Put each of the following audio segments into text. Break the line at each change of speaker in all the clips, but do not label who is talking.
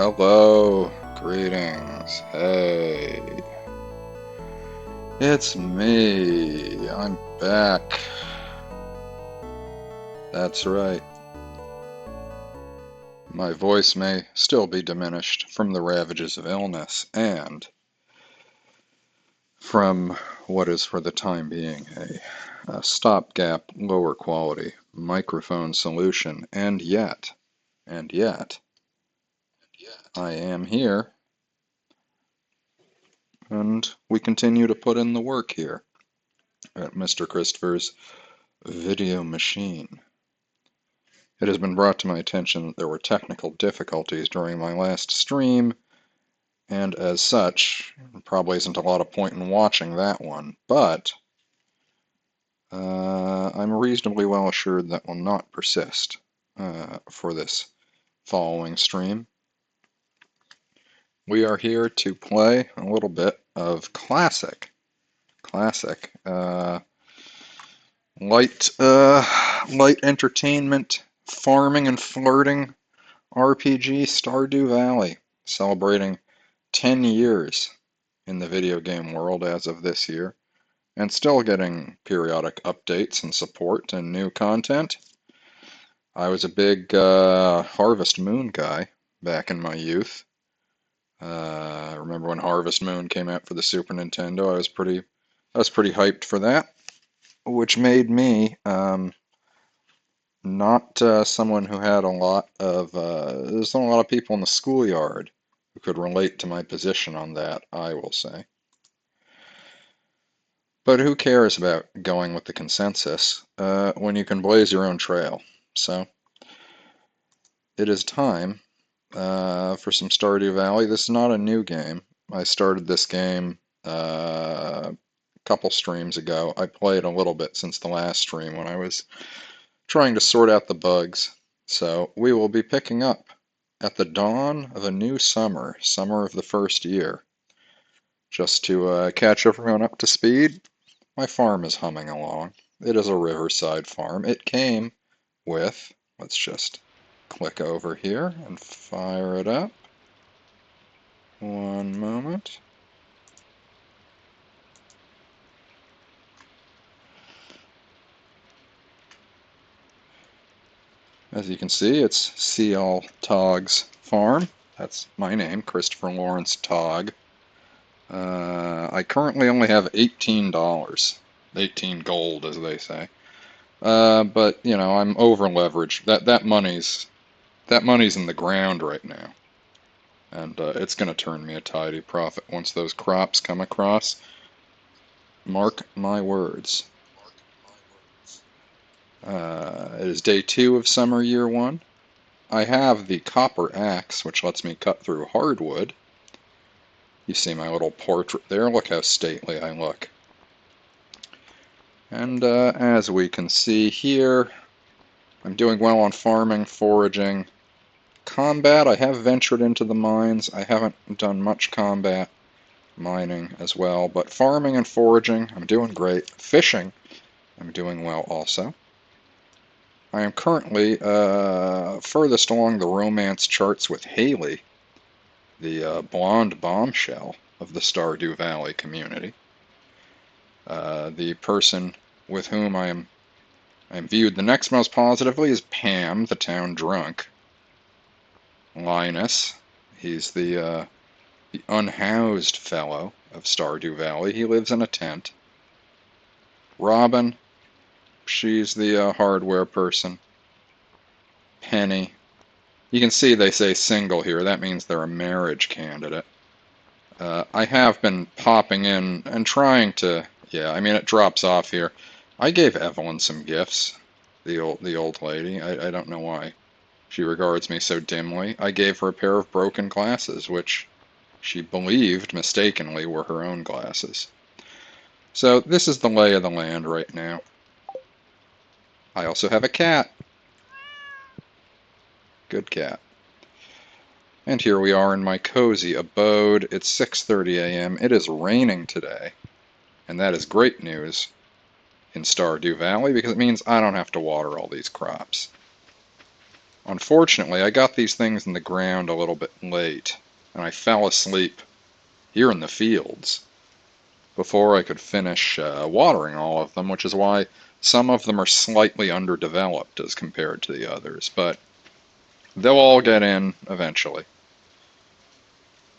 Hello, greetings, hey, it's me, I'm back, that's right. My voice may still be diminished from the ravages of illness and from what is for the time being a stopgap lower quality microphone solution, and yet, I am here, and we continue to put in the work here at Mr. Christopher's video machine. It has been brought to my attention that there were technical difficulties during my last stream, and as such, probably isn't a lot of point in watching that one, but I'm reasonably well assured that will not persist for this following stream. We are here to play a little bit of classic light entertainment, farming and flirting RPG Stardew Valley, celebrating 10 years in the video game world as of this year, and still getting periodic updates and support and new content. I was a big Harvest Moon guy back in my youth. I remember when Harvest Moon came out for the Super Nintendo. I was pretty hyped for that, which made me not someone who had a lot of there's not a lot of people in the schoolyard who could relate to my position on that, I will say. But who cares about going with the consensus when you can blaze your own trail? So it is time for some Stardew Valley. This is not a new game. I started this game a couple streams ago. I played a little bit since the last stream when I was trying to sort out the bugs. So we will be picking up at the dawn of a new summer of the first year. Just to catch everyone up to speed, my farm is humming along. It is a riverside farm. It came with, let's just click over here and fire it up. One moment. As you can see, it's C.L. Togg's farm. That's my name, Christopher Lawrence Togg. I currently only have $18. 18 gold, as they say. But, you know, I'm over-leveraged. That money's in the ground right now. And it's going to turn me a tidy profit once those crops come across. Mark my words. It is day 2 of summer year 1. I have the copper axe, which lets me cut through hardwood. You see my little portrait there. Look how stately I look. And as we can see here, I'm doing well on farming, foraging. Combat, I have ventured into the mines. I haven't done much combat mining as well, but farming and foraging, I'm doing great. Fishing, I'm doing well also. I am currently furthest along the romance charts with Haley, the blonde bombshell of the Stardew Valley community. The person with whom I'm viewed the next most positively is Pam, the town drunk. Linus, he's the unhoused fellow of Stardew Valley. He lives in a tent. Robin, she's the hardware person. Penny, you can see they say single here. That means they're a marriage candidate. I have been popping in and trying to, yeah, I mean, it drops off here. I gave Evelyn some gifts, the old lady. I don't know why she regards me so dimly. I gave her a pair of broken glasses, which she believed mistakenly were her own glasses. So this is the lay of the land right now. I also have a cat. Good cat. And here we are in my cozy abode. It's 6:30 a.m. It is raining today, and that is great news in Stardew Valley because it means I don't have to water all these crops. Unfortunately, I got these things in the ground a little bit late, and I fell asleep here in the fields before I could finish watering all of them, which is why some of them are slightly underdeveloped as compared to the others, but they'll all get in eventually.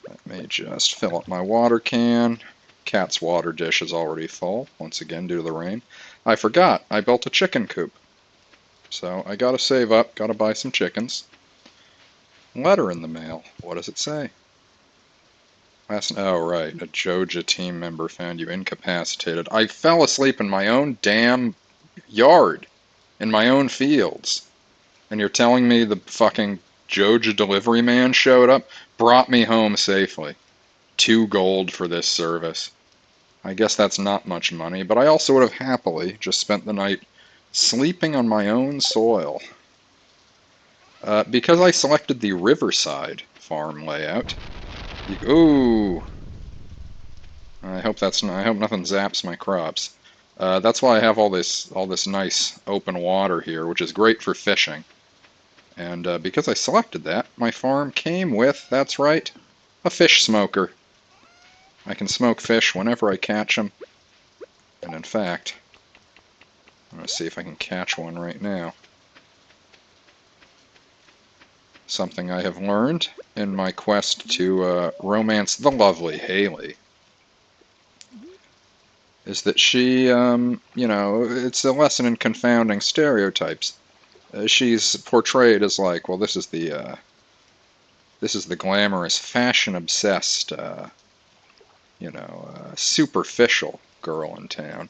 Let me just fill up my water can. Cat's water dish is already full, once again due to the rain. I forgot, I built a chicken coop. So I gotta save up, gotta buy some chickens. Letter in the mail. What does it say? Oh, right. A Joja team member found you incapacitated. I fell asleep in my own damn yard, in my own fields. And you're telling me the fucking Joja delivery man showed up, brought me home safely. 2 gold for this service. I guess that's not much money, but I also would have happily just spent the night sleeping on my own soil. Because I selected the riverside farm layout. Ooh! I hope nothing zaps my crops. That's why I have all this nice open water here, which is great for fishing. And because I selected that, my farm came with, that's right, a fish smoker. I can smoke fish whenever I catch them. And in fact, I'm going to see if I can catch one right now. Something I have learned in my quest to romance the lovely Haley is that she, it's a lesson in confounding stereotypes. She's portrayed as like, well, this is the glamorous, fashion-obsessed, superficial girl in town.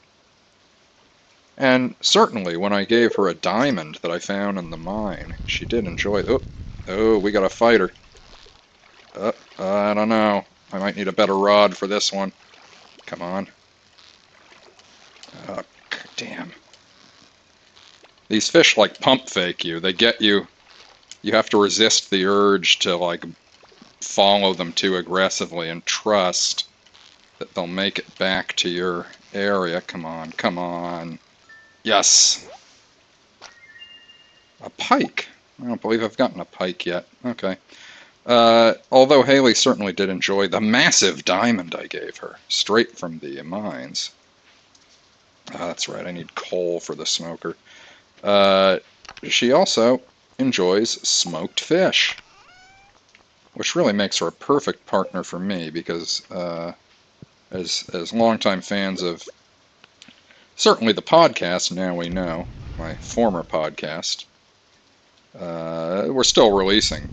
And certainly when I gave her a diamond that I found in the mine, she did enjoy it. Oh, we got a fighter. I don't know. I might need a better rod for this one. Come on. Oh, damn. These fish, like, pump fake you. They get you. You have to resist the urge to, like, follow them too aggressively and trust that they'll make it back to your area. Come on, come on. Yes! A pike. I don't believe I've gotten a pike yet. Okay. Although Haley certainly did enjoy the massive diamond I gave her, straight from the mines. That's right, I need coal for the smoker. She also enjoys smoked fish, which really makes her a perfect partner for me because as longtime fans of certainly the podcast, Now We Know, my former podcast, we're still releasing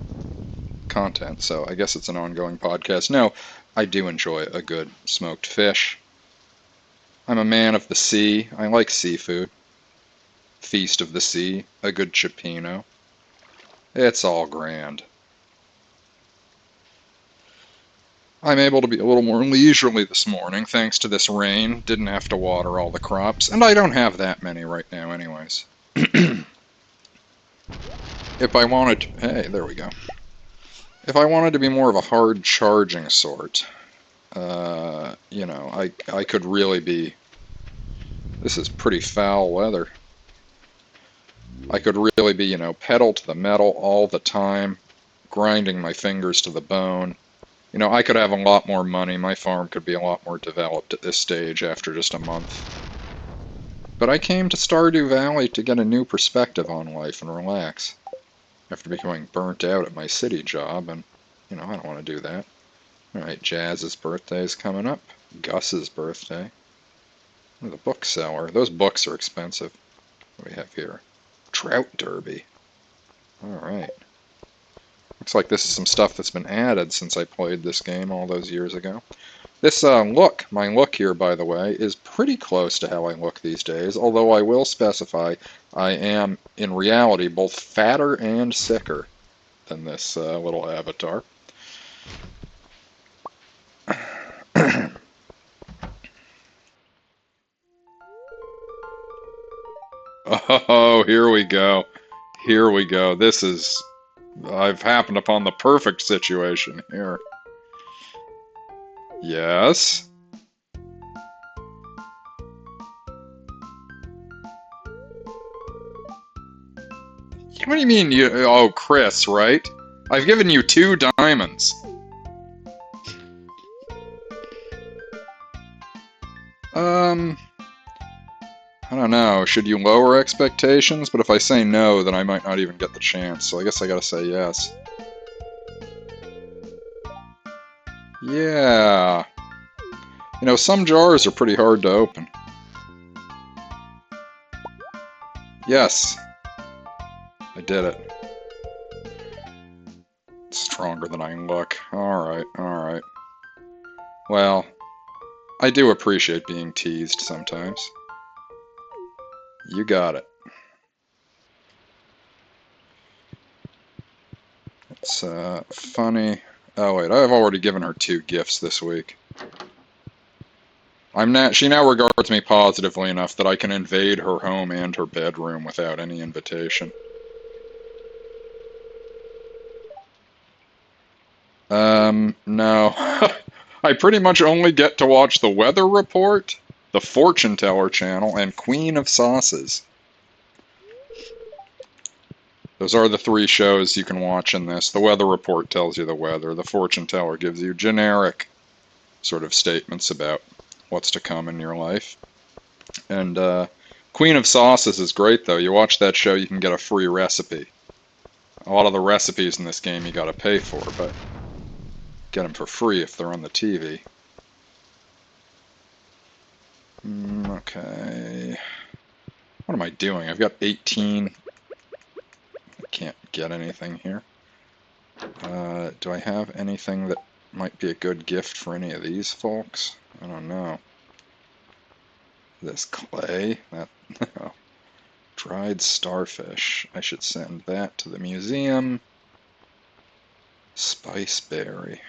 content, so I guess it's an ongoing podcast. No, I do enjoy a good smoked fish. I'm a man of the sea. I like seafood. Feast of the sea, a good cioppino. It's all grand. I'm able to be a little more leisurely this morning thanks to this rain. Didn't have to water all the crops, and I don't have that many right now anyways. If I wanted to, hey, there we go. If I wanted to be more of a hard charging sort, I could really be. This is pretty foul weather. I could really be, pedal to the metal all the time, grinding my fingers to the bone. I could have a lot more money. My farm could be a lot more developed at this stage after just a month. But I came to Stardew Valley to get a new perspective on life and relax. After becoming burnt out at my city job, and, I don't want to do that. Alright, Jazz's birthday is coming up. Gus's birthday. Oh, the bookseller. Those books are expensive. What do we have here? Trout Derby. Alright. Looks like this is some stuff that's been added since I played this game all those years ago. This my look here, by the way, is pretty close to how I look these days, although I will specify I am, in reality, both fatter and sicker than this little avatar. Oh, here we go. Here we go. I've happened upon the perfect situation here. Yes? What do you mean you... Oh, Chris, right? I've given you 2 diamonds. I don't know. Should you lower expectations? But if I say no, then I might not even get the chance. So I guess I gotta say yes. Yeah. You know, some jars are pretty hard to open. Yes. I did it. It's stronger than I can look. Alright, alright. Well, I do appreciate being teased sometimes. You got it. It's, funny. Oh, wait, I've already given her 2 gifts this week. She now regards me positively enough that I can invade her home and her bedroom without any invitation. No. I pretty much only get to watch the Weather Report, the Fortune Teller channel, and Queen of Sauces. Those are the 3 shows you can watch in this. The Weather Report tells you the weather. The Fortune Teller gives you generic sort of statements about what's to come in your life. And Queen of Sauces is great, though. You watch that show, you can get a free recipe. A lot of the recipes in this game you gotta pay for, but get them for free if they're on the TV. Okay. What am I doing? I've got 18. I can't get anything here. Do I have anything that might be a good gift for any of these folks? I don't know. This clay? That, no. Dried starfish. I should send that to the museum. Spiceberry.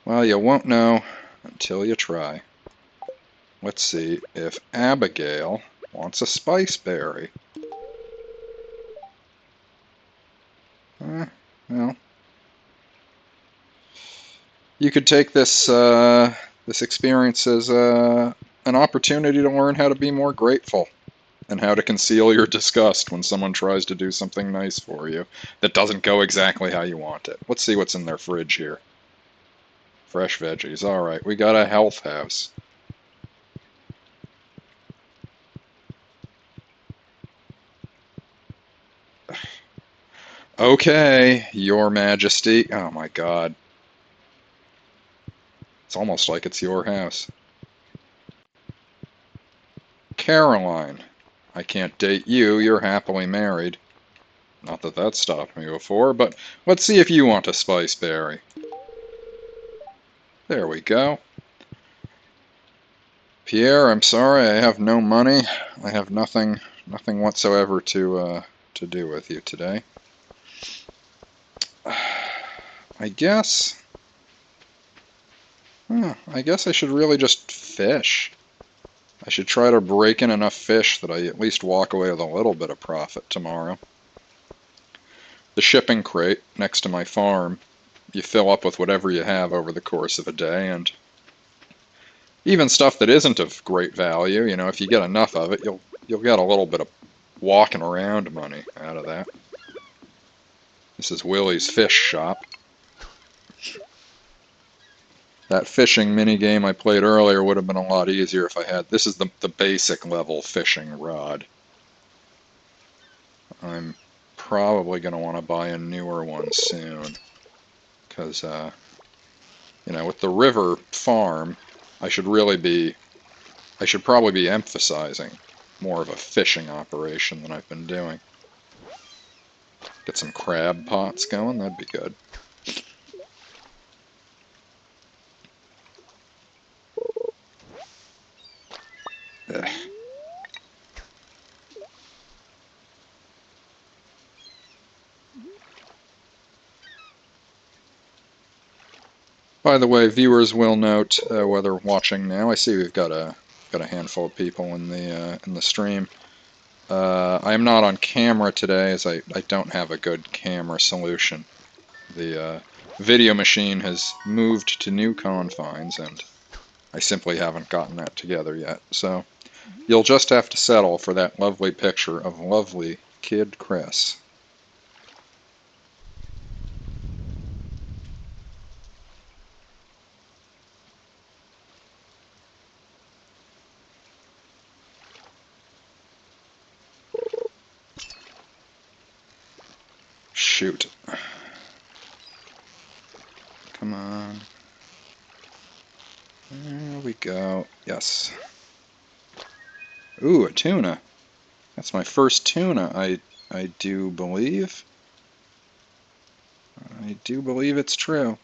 Well, you won't know until you try. Let's see if Abigail wants a spiceberry. Well, you could take this this experience as an opportunity to learn how to be more grateful and how to conceal your disgust when someone tries to do something nice for you that doesn't go exactly how you want it. Let's see what's in their fridge here. Fresh veggies. All right, we got a health house. Okay, Your Majesty. Oh my God. It's almost like it's your house. Caroline. I can't date you, you're happily married. Not that that stopped me before, but let's see if you want a spiceberry. There we go. Pierre, I'm sorry, I have no money. I have nothing whatsoever to do with you today. I guess I should really just fish. I should try to break in enough fish that I at least walk away with a little bit of profit tomorrow. The shipping crate next to my farm, you fill up with whatever you have over the course of a day, and even stuff that isn't of great value, you know, if you get enough of it, you'll get a little bit of walking around money out of that. This is Willie's fish shop. That fishing minigame I played earlier would have been a lot easier if I had... This is the basic level fishing rod. I'm probably going to want to buy a newer one soon. Because, you know, with the river farm, I should probably be emphasizing more of a fishing operation than I've been doing. Get some crab pots going, that'd be good. Ugh. By the way, viewers will note whether watching now. I see we've got a handful of people in the stream. I am not on camera today, as I don't have a good camera solution. The video machine has moved to new confines, and I simply haven't gotten that together yet. So you'll just have to settle for that lovely picture of lovely Kid Chris. Shoot. Come on. There we go. Yes. Ooh, a tuna. That's my first tuna, I do believe. I do believe it's true.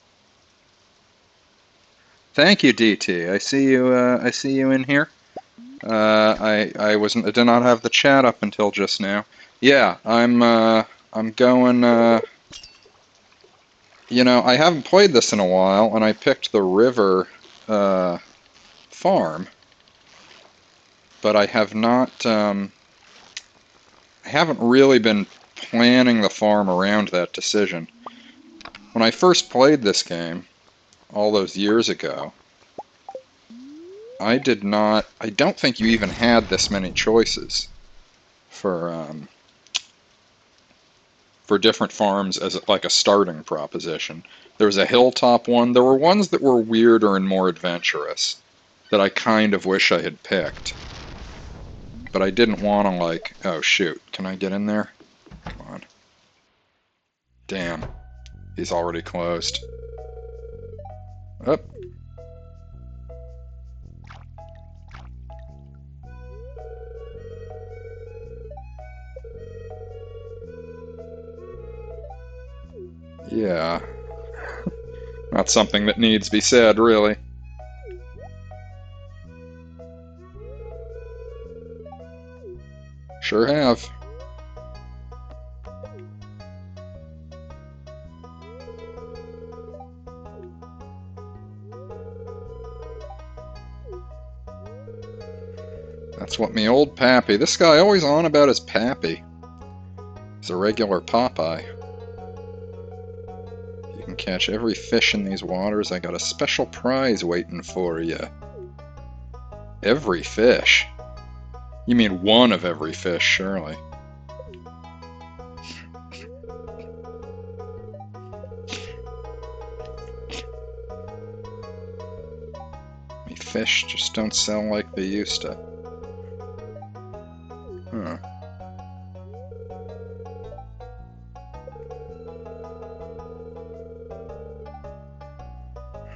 Thank you, DT. I see you. I see you in here. I did not have the chat up until just now. Yeah, I'm going. You know, I haven't played this in a while, and I picked the river farm, but I have not. I haven't really been planning the farm around that decision. When I first played this game, all those years ago, I did not. I don't think you even had this many choices for different farms as like a starting proposition. There was a hilltop one. There were ones that were weirder and more adventurous that I kind of wish I had picked. But I didn't want to, like, oh shoot, can I get in there? Come on. Damn, he's already closed. Up. Yeah. Not something that needs to be said, really. Sure have. That's what me old Pappy. This guy always on about his Pappy. He's a regular Popeye. You can catch every fish in these waters. I got a special prize waiting for you. Every fish? You mean one of every fish, surely. Fish just don't sell like they used to. Huh.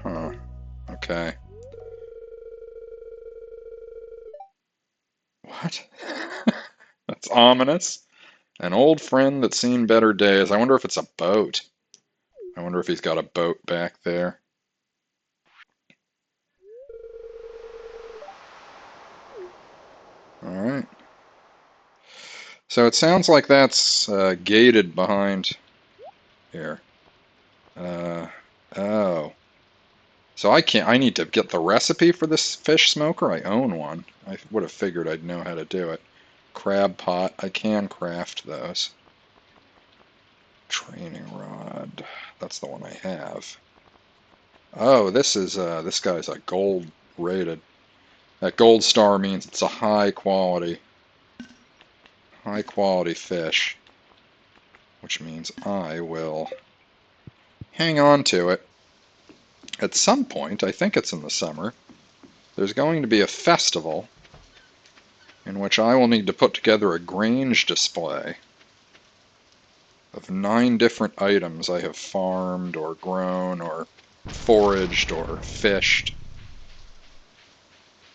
Huh. Okay. What? That's ominous. An old friend that's seen better days. I wonder if it's a boat. I wonder if he's got a boat back there. Alright. So it sounds like that's gated behind here. Oh. So I need to get the recipe for this fish smoker. I own one. I would have figured I'd know how to do it. Crab pot. I can craft those. Training rod. That's the one I have. Oh, this guy's a gold rated. That gold star means it's a high quality fish, which means I will hang on to it. At some point, I think it's in the summer, there's going to be a festival in which I will need to put together a grange display of 9 different items I have farmed or grown or foraged or fished.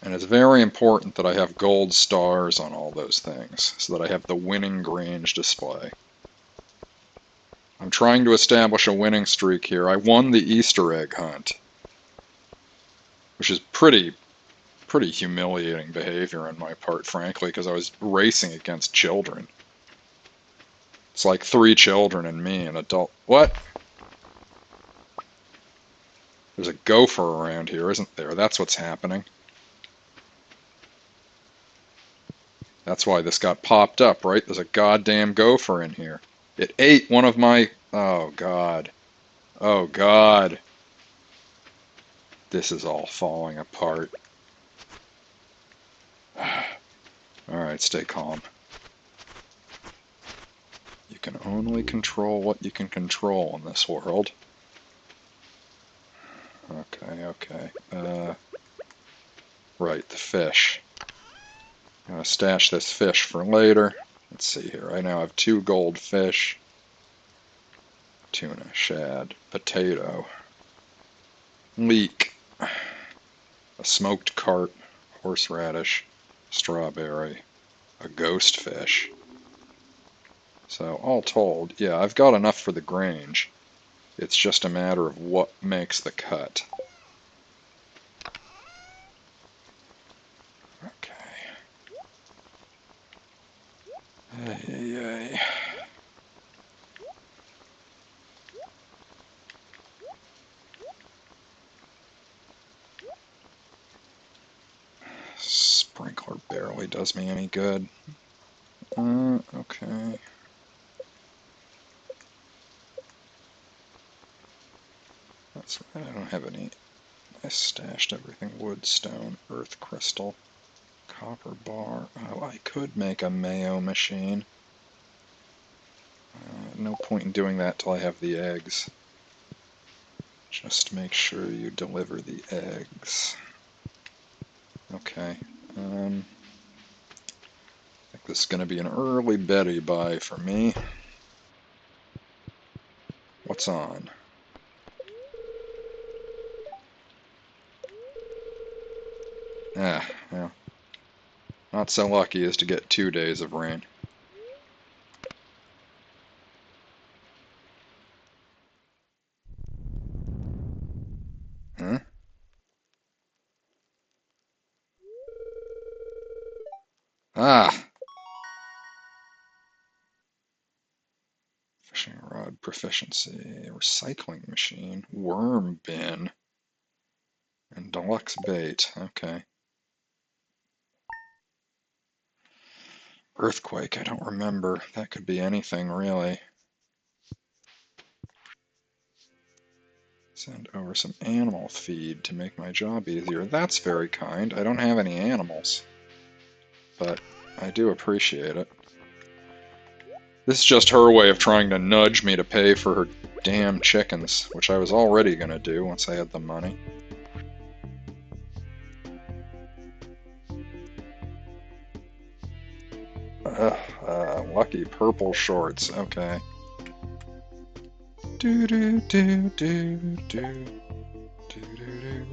And it's very important that I have gold stars on all those things, so that I have the winning grange display. I'm trying to establish a winning streak here. I won the Easter egg hunt, which is pretty humiliating behavior on my part, frankly, because I was racing against children. It's like 3 children and me, an adult. What? There's a gopher around here, isn't there? That's what's happening. That's why this got popped up, right? There's a goddamn gopher in here. It ate one of my... Oh, God. Oh, God. This is all falling apart. Alright, stay calm. can only control what you can control in this world. Okay. Right, the fish. I'm going to stash this fish for later. Let's see here. I now have 2 gold fish. Tuna, shad, potato, leek, a smoked carp, horseradish, strawberry, a ghost fish. So all told, yeah, I've got enough for the Grange. It's just a matter of what makes the cut. Okay. Ay. Sprinkler barely does me any good. Okay. That's right, I don't have any. I stashed everything. Wood, stone, earth crystal, copper bar. Oh, I could make a mayo machine. No point in doing that till I have the eggs. Just make sure you deliver the eggs. Okay. I think this is going to be an early Betty buy for me. What's on? Yeah. Not so lucky as to get 2 days of rain. Huh? Ah! Fishing rod proficiency, recycling machine, worm bin, and deluxe bait. Okay. Earthquake, I don't remember. That could be anything, really. Send over some animal feed to make my job easier. That's very kind. I don't have any animals, but I do appreciate it. This is just her way of trying to nudge me to pay for her damn chickens, which I was already going to do once I had the money. Lucky purple shorts. Okay. Do do do do do do do.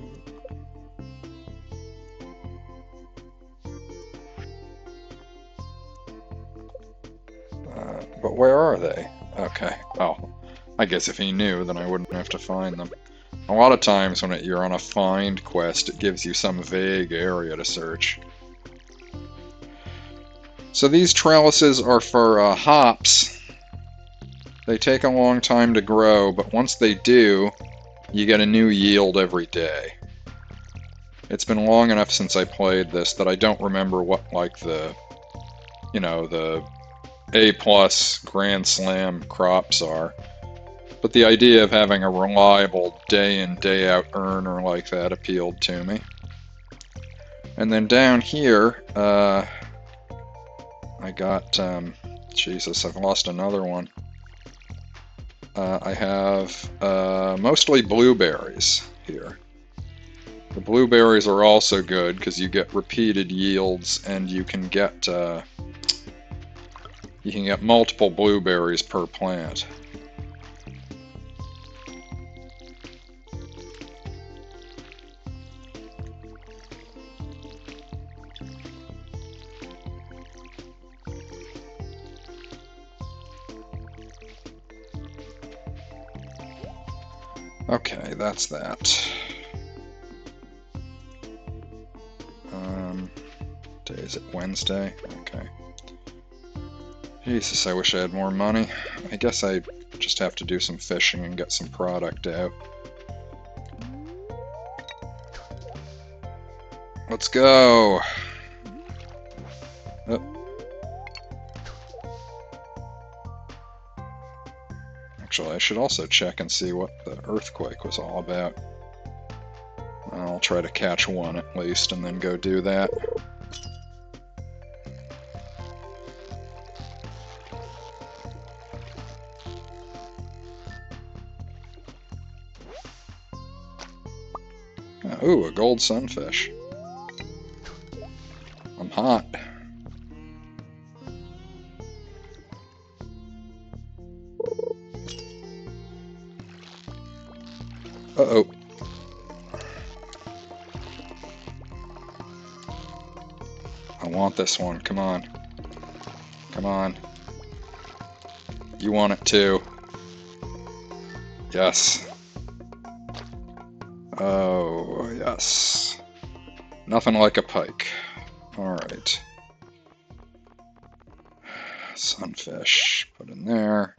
But where are they? Okay. Oh, I guess if he knew, then I wouldn't have to find them. A lot of times when you're on a find quest, it gives you some vague area to search. So these trellises are for hops. They take a long time to grow, but once they do, you get a new yield every day. It's been long enough since I played this that I don't remember what, like, the A+ Grand Slam crops are. But the idea of having a reliable day-in, day-out earner like that appealed to me. And then down here, I got, Jesus, I've lost another one. I have mostly blueberries here. The blueberries are also good because you get repeated yields and you can get multiple blueberries per plant. Okay, that's that. Day is it Wednesday? Okay. Jesus, I wish I had more money. I guess I just have to do some fishing and get some product out. Let's go! Oh. Actually, I should also check and see what the earthquake was all about. I'll try to catch one at least and then go do that. Ooh, a gold sunfish. I'm hot. Uh-oh. I want this one. Come on. Come on. You want it too. Yes. Oh, yes. Nothing like a pike. Alright. Sunfish. Put in there.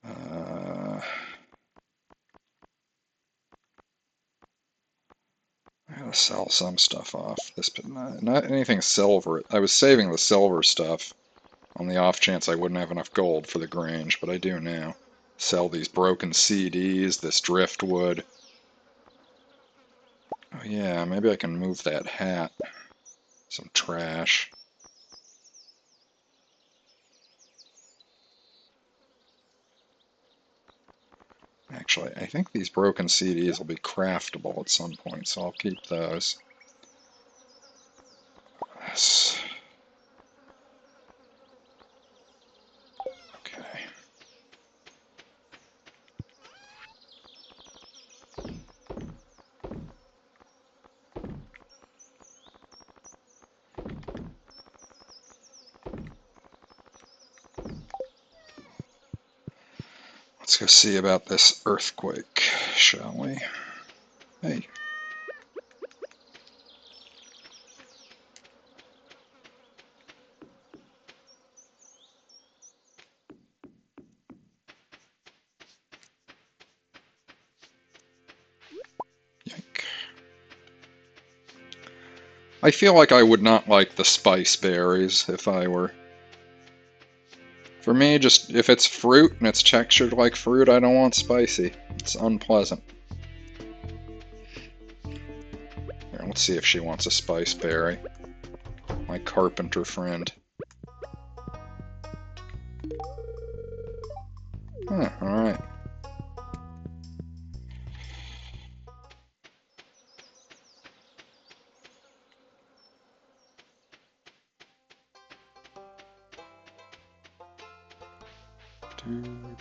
I gotta sell some stuff off. This, not anything silver. I was saving the silver stuff on the off chance I wouldn't have enough gold for the Grange, but I do now. Sell these broken CDs, this driftwood. Oh yeah, maybe I can move that hat. Some trash. Actually, I think these broken CDs will be craftable at some point, so I'll keep those. Yes. Okay. Let's go see about this earthquake, shall we? Hey. Yike. I feel like I would not like the spice berries if I were... For me, just if it's fruit and it's textured like fruit, I don't want spicy. It's unpleasant. Here, let's see if she wants a spice berry. My carpenter friend. Huh, alright.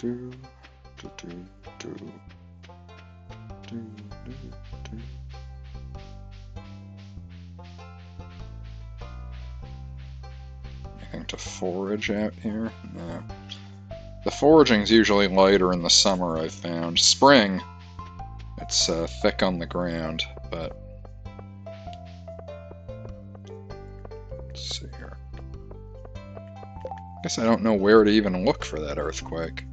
Anything to forage out here? No. The foraging's usually lighter in the summer, I've found. Spring, it's thick on the ground, but... Let's see here. Guess I don't know where to even look for that earthquake.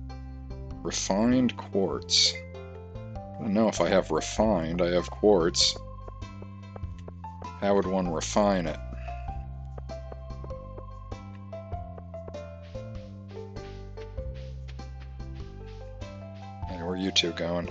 Refined quartz. I don't know if I have refined. I have quartz. How would one refine it? Hey, where are you two going?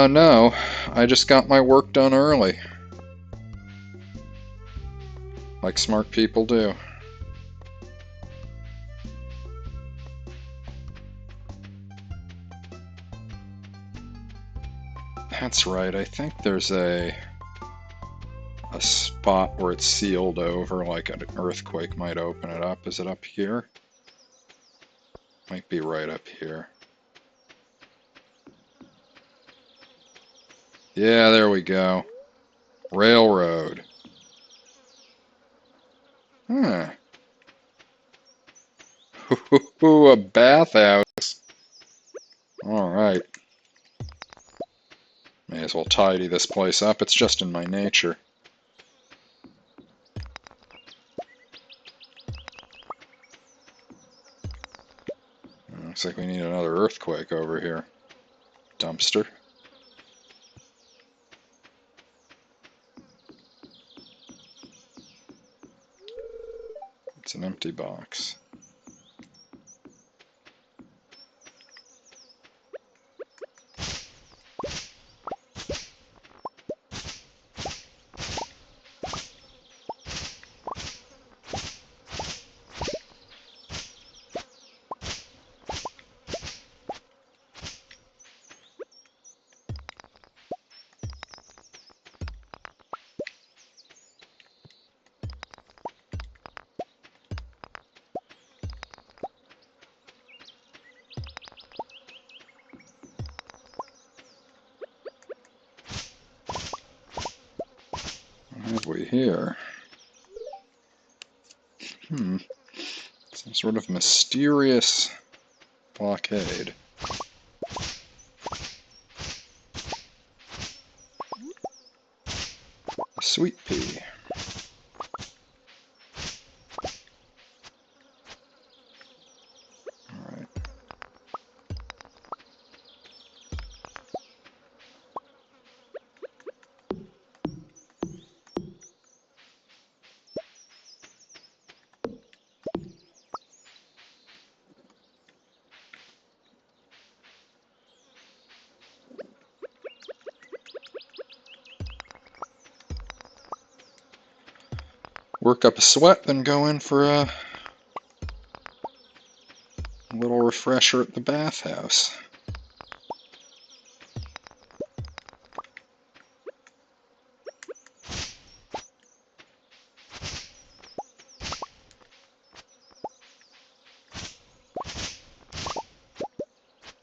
No. I just got my work done early. Like smart people do. That's right, I think there's a spot where it's sealed over, like an earthquake might open it up. Is it up here? Might be right up here. Yeah, there we go. Railroad. Huh. Ooh, a bathhouse. Alright. May as well tidy this place up. It's just in my nature. Looks like we need another earthquake over here. Dumpster. It's an empty box. have we here? Some sort of mysterious blockade. A sweet pea. Alright. Work up a sweat, then go in for a little refresher at the bathhouse.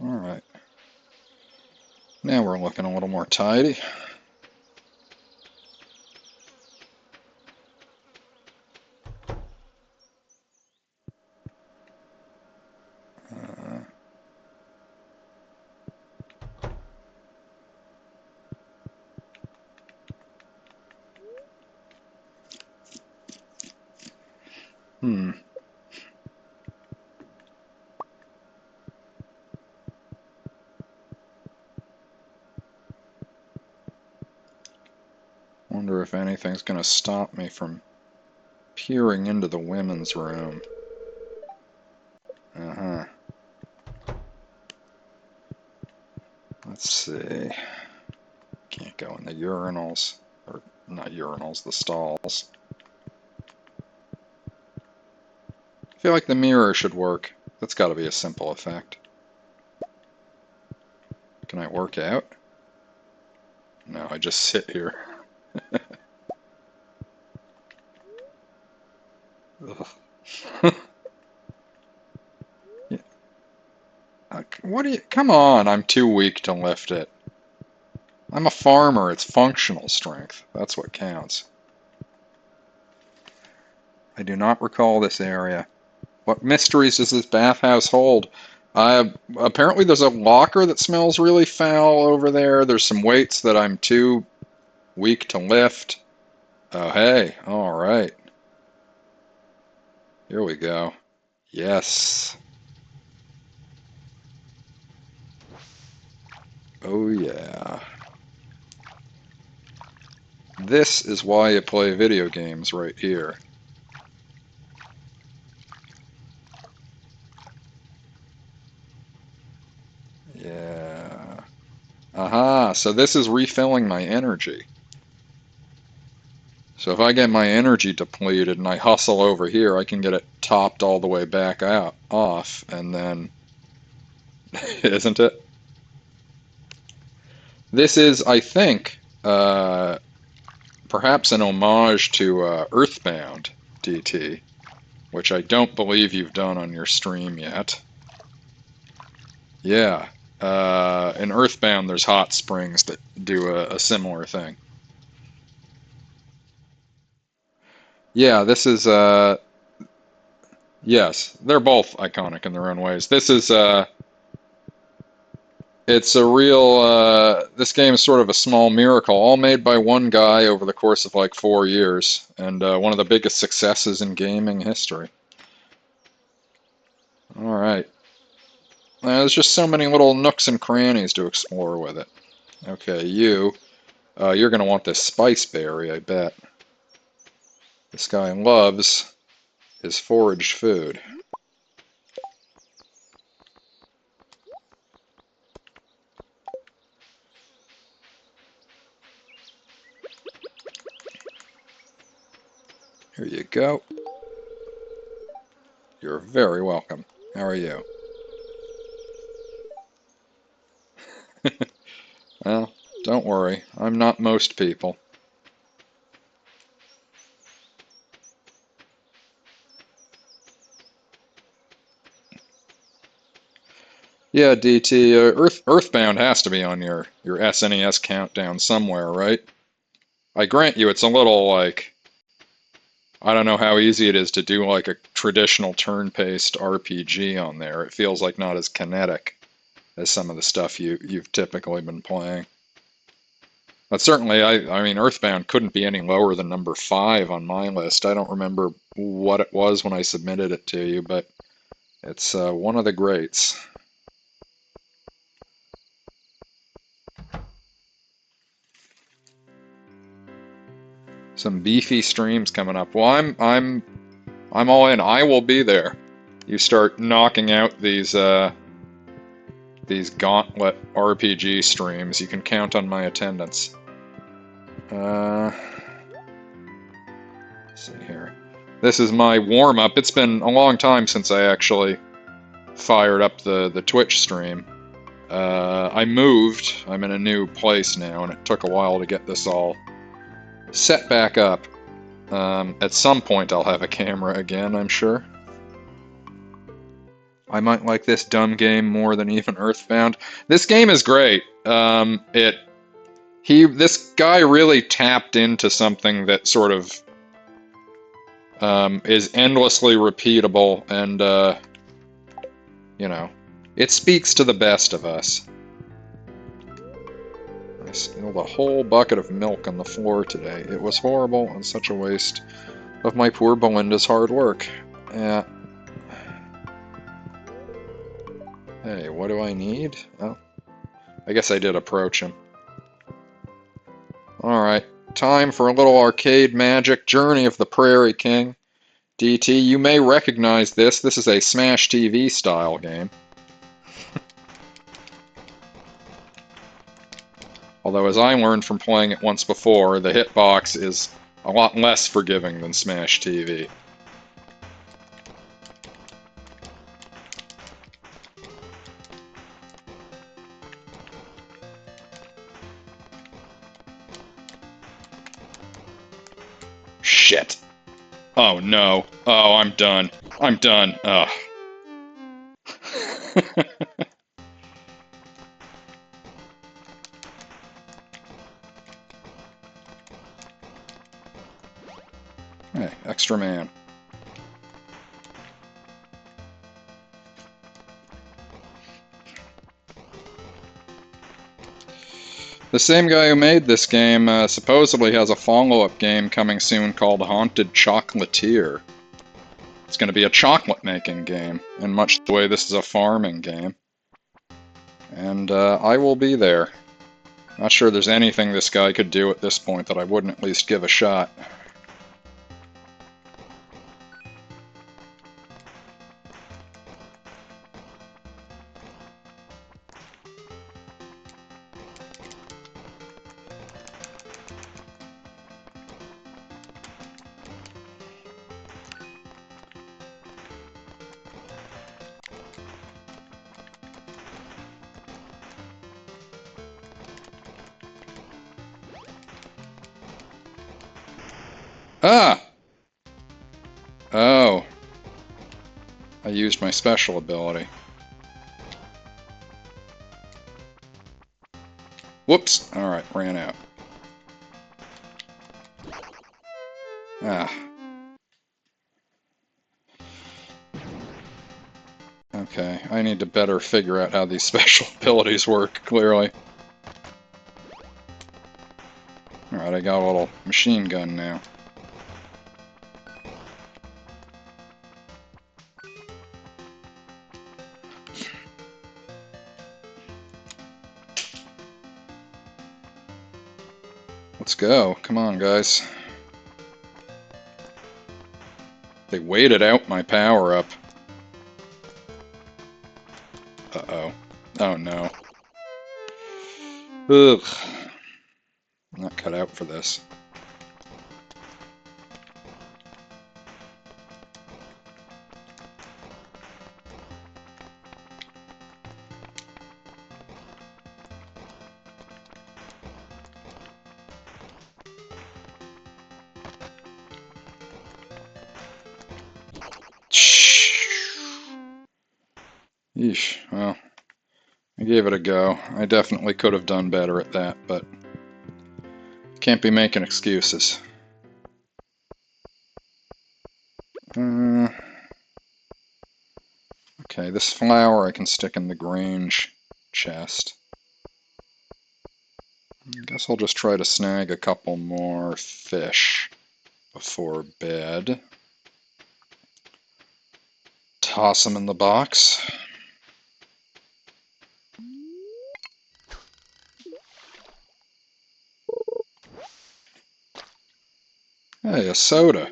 Alright. Now we're looking a little more tidy. Wonder if anything's going to stop me from peering into the women's room. Uh-huh. Let's see. Can't go in the urinals. Or, not urinals, the stalls. I feel like the mirror should work. That's got to be a simple effect. Can I work out? No, I just sit here. Yeah. What do you... Come on, I'm too weak to lift it. I'm a farmer, it's functional strength. That's what counts. I do not recall this area. What mysteries does this bathhouse hold? Apparently there's a locker that smells really foul over there. There's some weights that I'm too weak to lift. Oh, hey. All right. Here we go. Yes. Oh, yeah. This is why you play video games right here. Yeah. Aha, so this is refilling my energy. So if I get my energy depleted and I hustle over here, I can get it topped all the way back out, off, and then... Isn't it? This is, I think, perhaps an homage to Earthbound, DT, which I don't believe you've done on your stream yet. Yeah. In Earthbound, there's hot springs that do a similar thing. Yeah, this is, yes, they're both iconic in their own ways. This is, it's a real, this game is sort of a small miracle, all made by one guy over the course of like 4 years, and one of the biggest successes in gaming history. Alright. There's just so many little nooks and crannies to explore with it. Okay, you're going to want this spice berry, I bet. This guy loves his foraged food. Here you go. You're very welcome. How are you? Well, don't worry. I'm not most people. Yeah, DT, Earthbound has to be on your SNES countdown somewhere, right? I grant you, it's a little like, I don't know how easy it is to do like a traditional turn-based RPG on there. It feels like not as kinetic as some of the stuff you've typically been playing. But certainly, I mean, Earthbound couldn't be any lower than number 5 on my list. I don't remember what it was when I submitted it to you, but it's one of the greats. Some beefy streams coming up. Well, I'm all in. I will be there. You start knocking out these gauntlet RPG streams. You can count on my attendance. Let's see here. This is my warm-up. It's been a long time since I actually fired up the Twitch stream. I moved. I'm in a new place now, and it took a while to get this all set back up. At some point, I'll have a camera again, I'm sure. I might like this dumb game more than even Earthbound. This game is great. This guy really tapped into something that sort of is endlessly repeatable, and you know, it speaks to the best of us. I spilled a whole bucket of milk on the floor today. It was horrible and such a waste of my poor Belinda's hard work. Yeah. Hey, what do I need? Oh, I guess I did approach him. Alright, time for a little arcade magic. Journey of the Prairie King. DT, you may recognize this. This is a Smash TV style game. Although, as I learned from playing it once before, the hitbox is a lot less forgiving than Smash TV. Shit. Oh no. Oh, I'm done. I'm done. Ugh. Hey, extra man. The same guy who made this game supposedly has a follow-up game coming soon called Haunted Chocolatier. It's going to be a chocolate-making game, in much the way this is a farming game. And I will be there. Not sure there's anything this guy could do at this point that I wouldn't at least give a shot. Ah! Oh. I used my special ability. Whoops! Alright, ran out. Ah. Okay, I need to better figure out how these special abilities work, clearly. Alright, I got a little machine gun now. Let's go. Come on, guys. They waited out my power-up. Uh-oh. Oh, no. Ugh. I'm not cut out for this. Yeesh, well, I gave it a go. I definitely could have done better at that, but Can't be making excuses. Okay, this flower I can stick in the Grange chest. I guess I'll just try to snag a couple more fish before bed. Toss them in the box. Hey, a soda.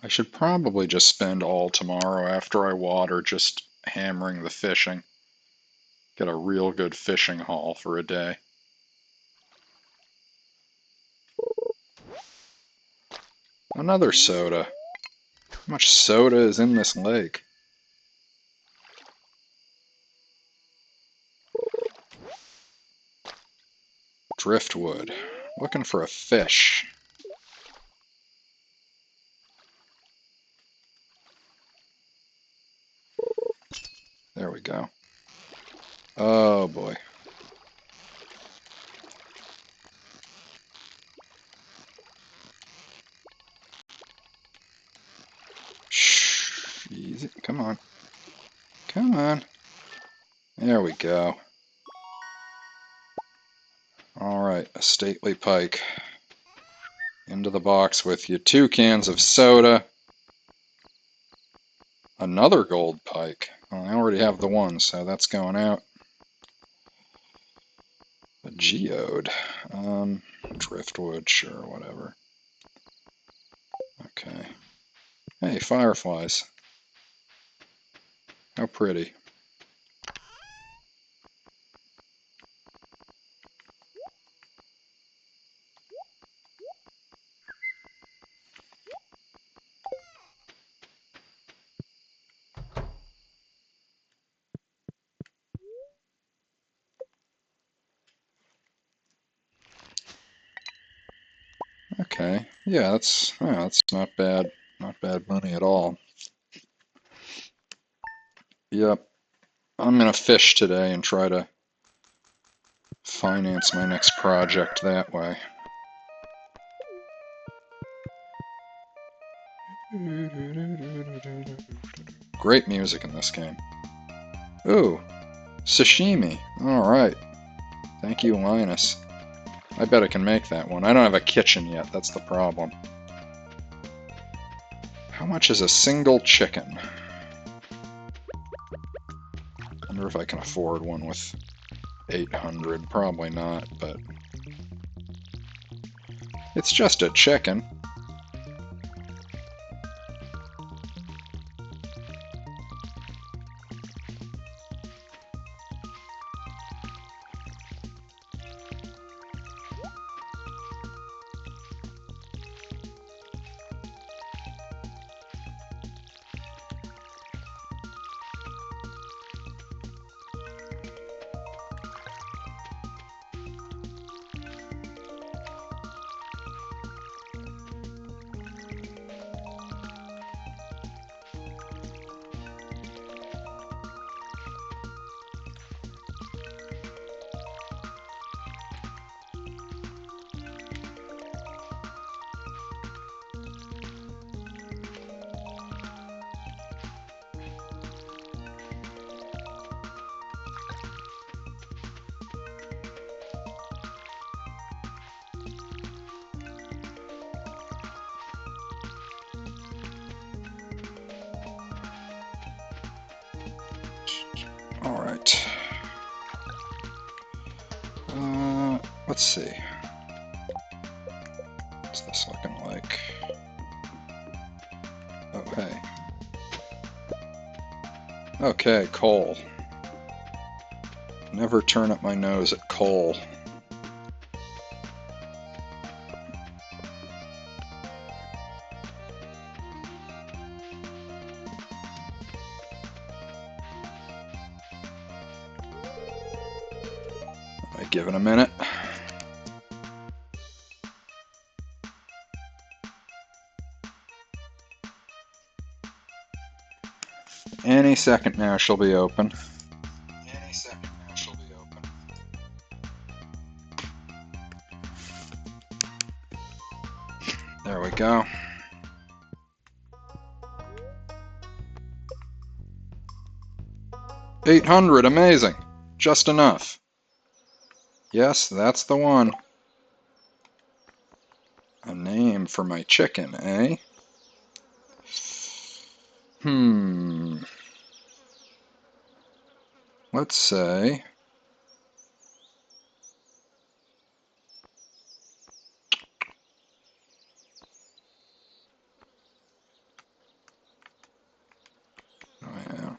I should probably just spend all tomorrow after I water just hammering the fishing. Get a real good fishing haul for a day. Another soda. How much soda is in this lake? Driftwood. Looking for a fish. There we go. Oh boy. Shh. Easy. Come on. Come on. There we go. Alright, a stately pike. Into the box with you. 2 cans of soda. Another gold pike. Well, I already have the one, so that's going out. A geode. Driftwood, sure, whatever. Okay. Hey, fireflies. How pretty. Okay. Yeah, that's not bad. Not bad money at all. Yep. I'm gonna fish today and try to finance my next project that way. Great music in this game. Ooh, sashimi. Alright. Thank you, Linus. I bet I can make that one. I don't have a kitchen yet, that's the problem. How much is a single chicken? Wonder if I can afford one with 800. Probably not, but it's just a chicken. Alright. Let's see. What's this looking like? Oh, hey. Okay, coal. Never turn up my nose at coal. Give it a minute. Any second now she'll be open. Any second now. There we go. $800, amazing. Just enough. Yes, that's the one. A name for my chicken, eh? Let's say... Oh, yeah.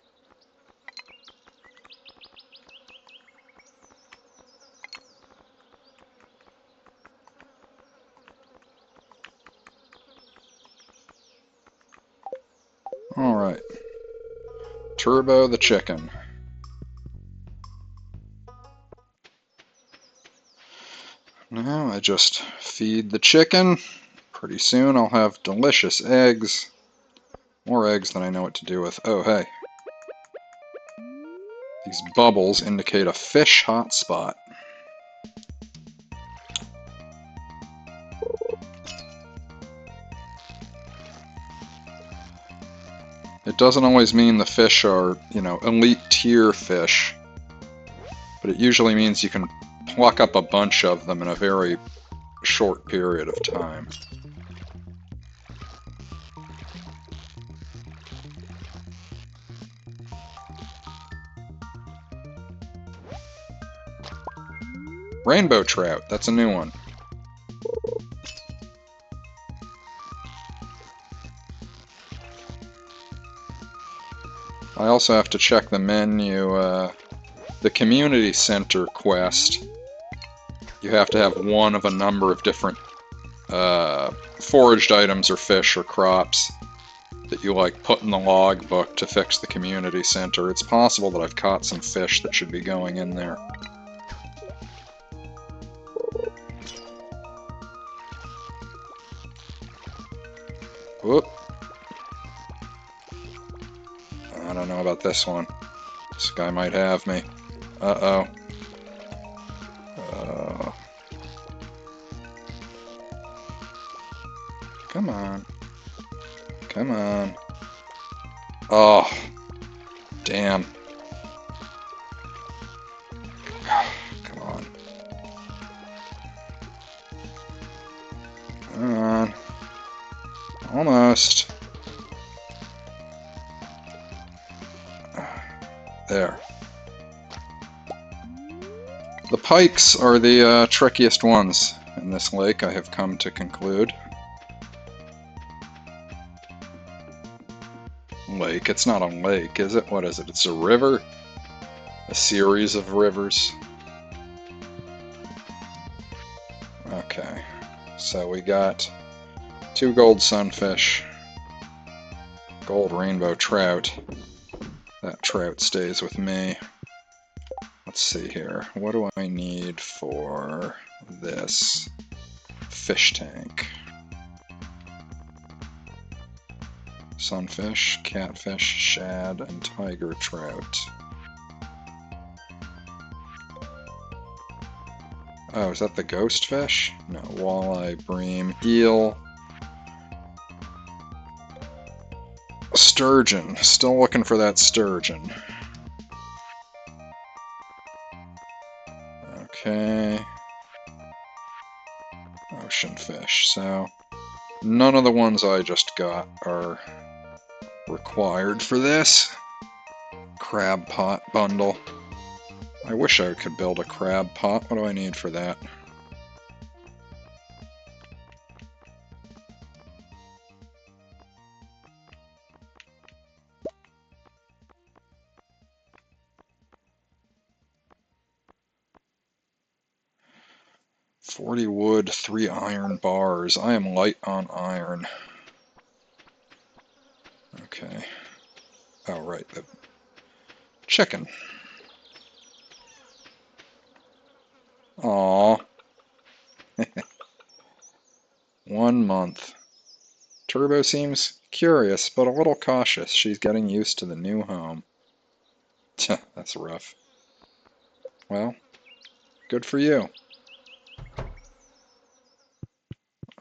Alright. Turbo the chicken. Now I just feed the chicken. Pretty soon I'll have delicious eggs. More eggs than I know what to do with. Oh, hey. These bubbles indicate a fish hotspot. It doesn't always mean the fish are, you know, elite tier fish, but it usually means you can pluck up a bunch of them in a very short period of time. Rainbow trout, that's a new one. I also have to check the menu, the community center quest. You have to have one of a number of different foraged items or fish or crops that you like put in the logbook to fix the community center. It's possible that I've caught some fish that should be going in there. Whoop. I don't know about this one. This guy might have me. Uh-oh. Come on. Come on. Oh. Damn. Come on. Come on. Almost. There. The pikes are the trickiest ones in this lake, I have come to conclude. Lake? It's not a lake, is it? What is it? It's a river? A series of rivers? Okay. So we got 2 gold sunfish, gold rainbow trout. That trout stays with me. Let's see here. What do I need for this fish tank? Sunfish, catfish, shad, and tiger trout. Oh, is that the ghost fish? No, walleye, bream, eel. Sturgeon. Still looking for that sturgeon. Okay. Ocean fish. So, none of the ones I just got are required for this. Crab pot bundle. I wish I could build a crab pot. What do I need for that? "40 wood, 3 iron bars." I am light on iron. Okay. Oh, right, the chicken. Aww. 1 month. Turbo seems curious, but a little cautious. She's getting used to the new home. That's rough. Well, good for you.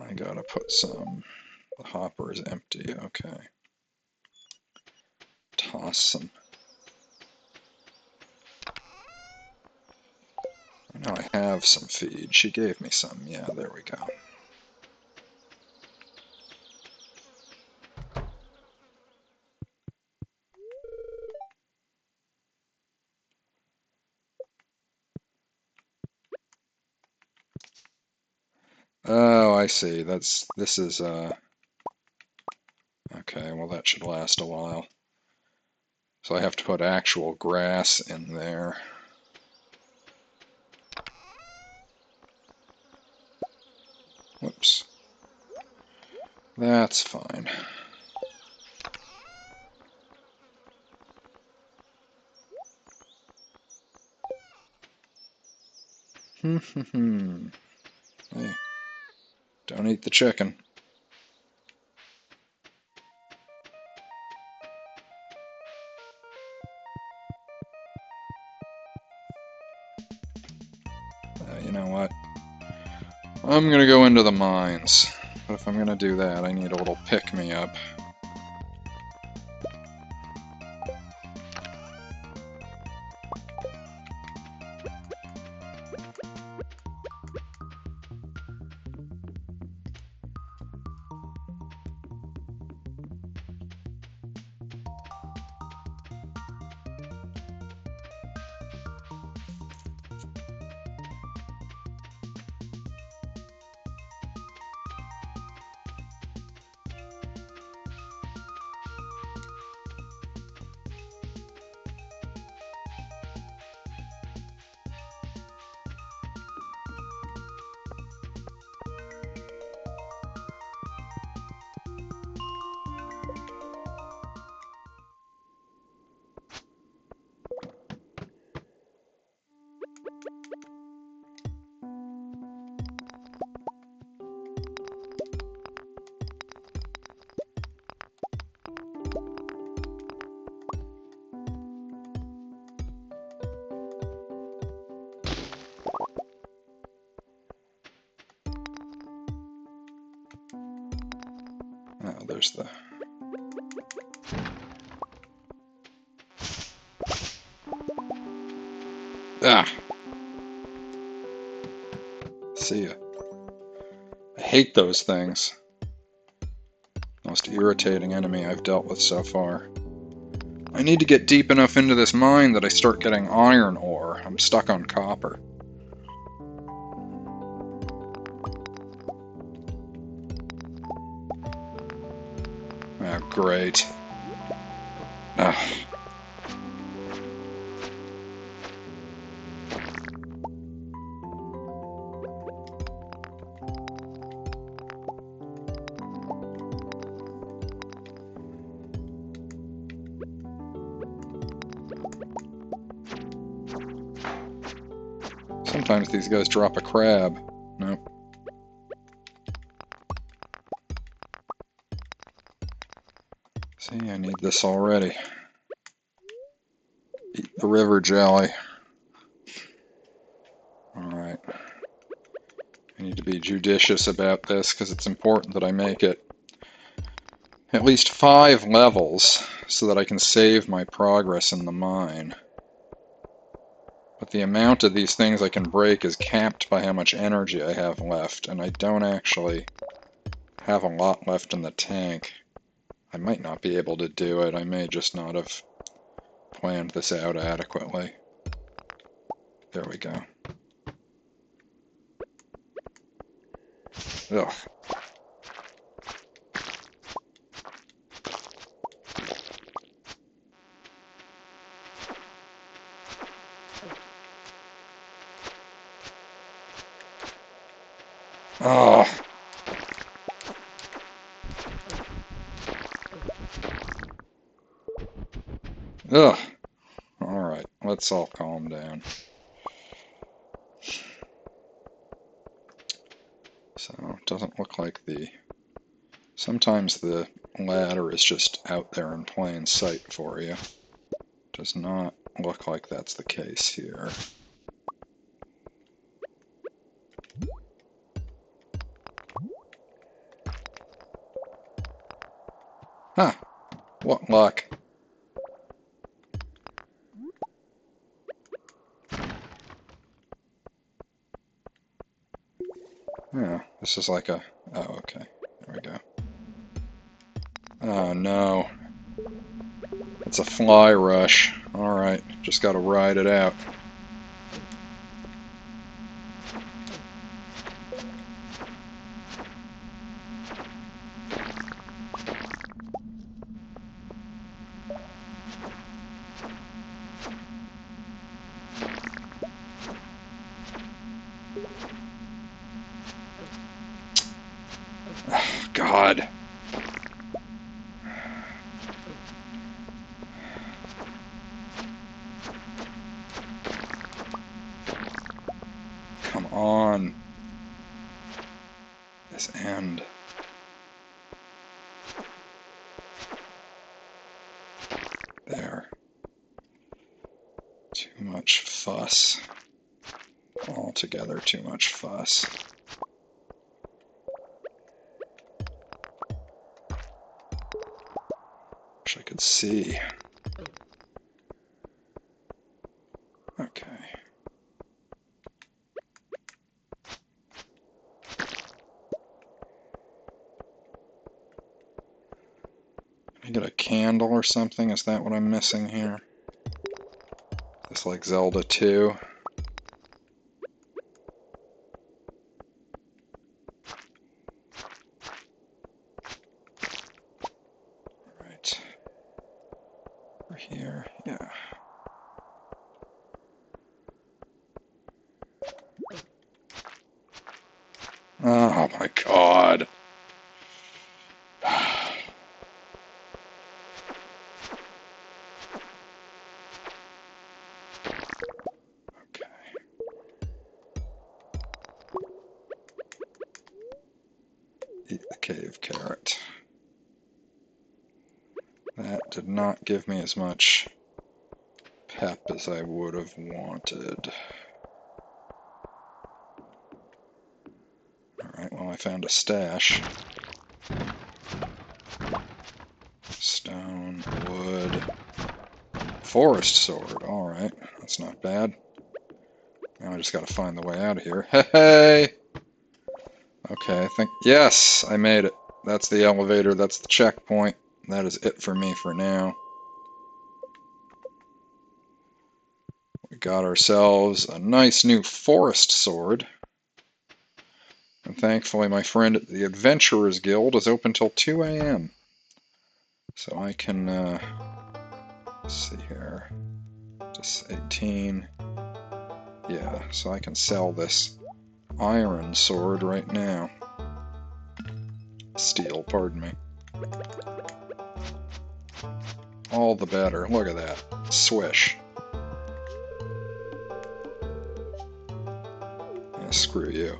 I gotta put some... The hopper is empty, okay. Toss some. I know I have some feed. She gave me some. Yeah, there we go. Oh, I see. This is, okay, well that should last a while. So I have to put actual grass in there. Whoops. That's fine. Hey, don't eat the chicken. You know what? I'm gonna go into the mines. But if I'm gonna do that, I need a little pick-me-up. Oh, there's the... Ah! See ya. I hate those things. Most irritating enemy I've dealt with so far. I need to get deep enough into this mine that I start getting iron ore. I'm stuck on copper. Oh, great. Ah. Sometimes these guys drop a crab. Nope. See, I need this already. Eat the river jelly. Alright. I need to be judicious about this because it's important that I make it at least 5 levels so that I can save my progress in the mine. But the amount of these things I can break is capped by how much energy I have left, and I don't actually have a lot left in the tank. I might not be able to do it. I may just not have planned this out adequately. There we go. Ugh. Oh. Ugh. Alright, let's all calm down. So, it doesn't look like the... Sometimes the ladder is just out there in plain sight for you. Does not look like that's the case here. Huh, what luck. Yeah, this is like a... Oh, okay. There we go. Oh, no. It's a fly rush. Alright, just gotta ride it out. God. Come on. This end. There. Too much fuss. Altogether too much fuss. Wish I could see. Okay. Can I get a candle or something? Is that what I'm missing here? Just like Zelda 2. Right. Over here, yeah. Oh my god. Okay. Eat the cave carrot. That did not give me as much pep as I would have wanted. Alright, well I found a stash. Stone, wood, forest sword. Alright, that's not bad. Now I just gotta find the way out of here. Hey! Okay, I think... Yes! I made it. That's the elevator, that's the checkpoint. That is it for me for now. We got ourselves a nice new forest sword. And thankfully my friend at the Adventurers Guild is open till 2 a.m. So I can, let's see here, just 18. Yeah, so I can sell this iron sword right now. Steel, pardon me. All the better. Look at that. Swish. Yeah, screw you.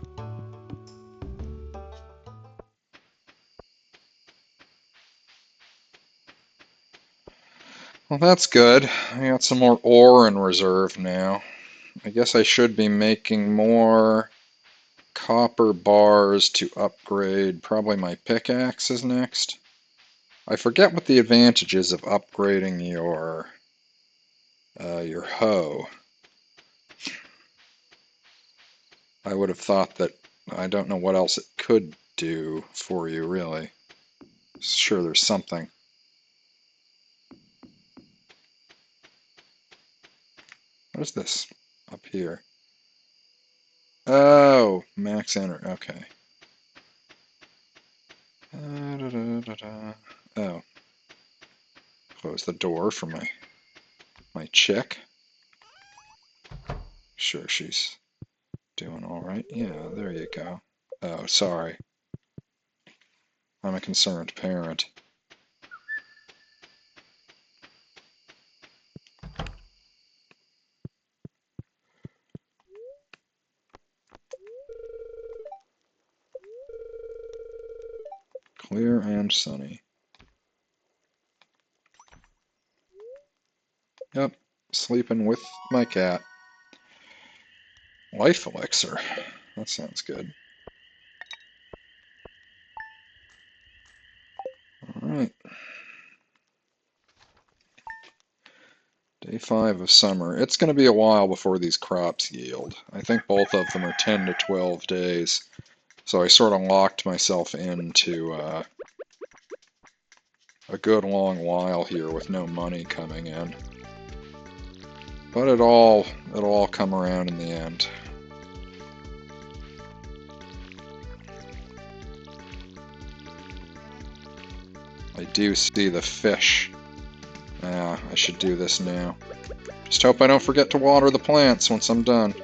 Well, that's good. I got some more ore in reserve now. I guess I should be making more copper bars to upgrade probably my pickaxes next. I forget what the advantage is of upgrading your hoe. I would have thought that I don't know what else it could do for you, really. Sure, there's something. What is this up here? Oh, max enter. Okay. Oh, close the door for my chick. Sure, she's doing all right. Yeah, there you go. Oh, sorry. I'm a concerned parent. Clear and sunny. Yep, sleeping with my cat. Life elixir. That sounds good. Alright. Day 5 of summer. It's going to be a while before these crops yield. I think both of them are 10 to 12 days. So I sort of locked myself into a good long while here with no money coming in. But it'll all come around in the end. I do see the fish. Ah, I should do this now. Just hope I don't forget to water the plants once I'm done.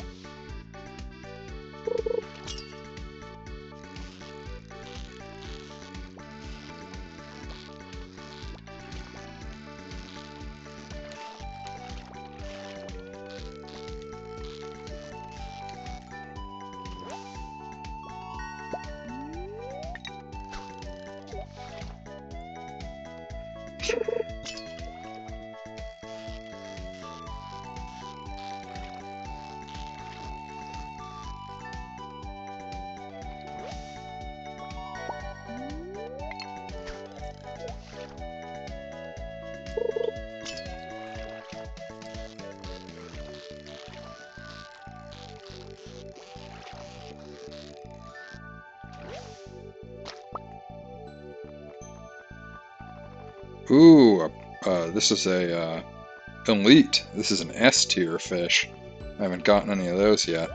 Ooh, this is a elite. This is an S tier fish. I haven't gotten any of those yet.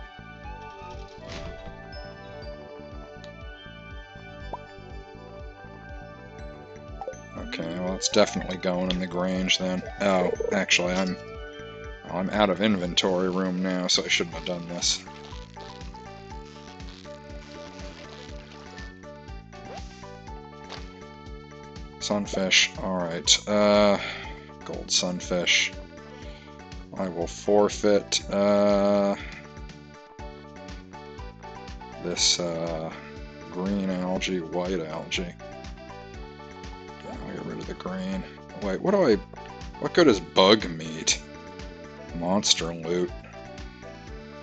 Okay, well it's definitely going in the Grange then. Oh, actually I'm out of inventory room now, so I shouldn't have done this. Sunfish, alright. Gold sunfish. I will forfeit this green algae, white algae. I'll get rid of the green. Wait, what good is bug meat? Monster loot.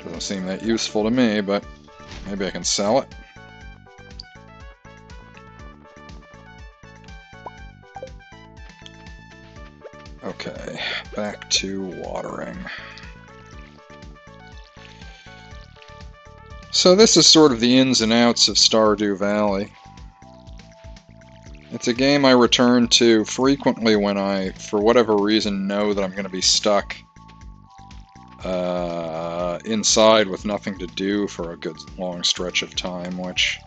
Doesn't seem that useful to me, but maybe I can sell it. Okay, back to watering. So this is sort of the ins and outs of Stardew Valley. It's a game I return to frequently when I, for whatever reason, know that I'm going to be stuck inside with nothing to do for a good long stretch of time, which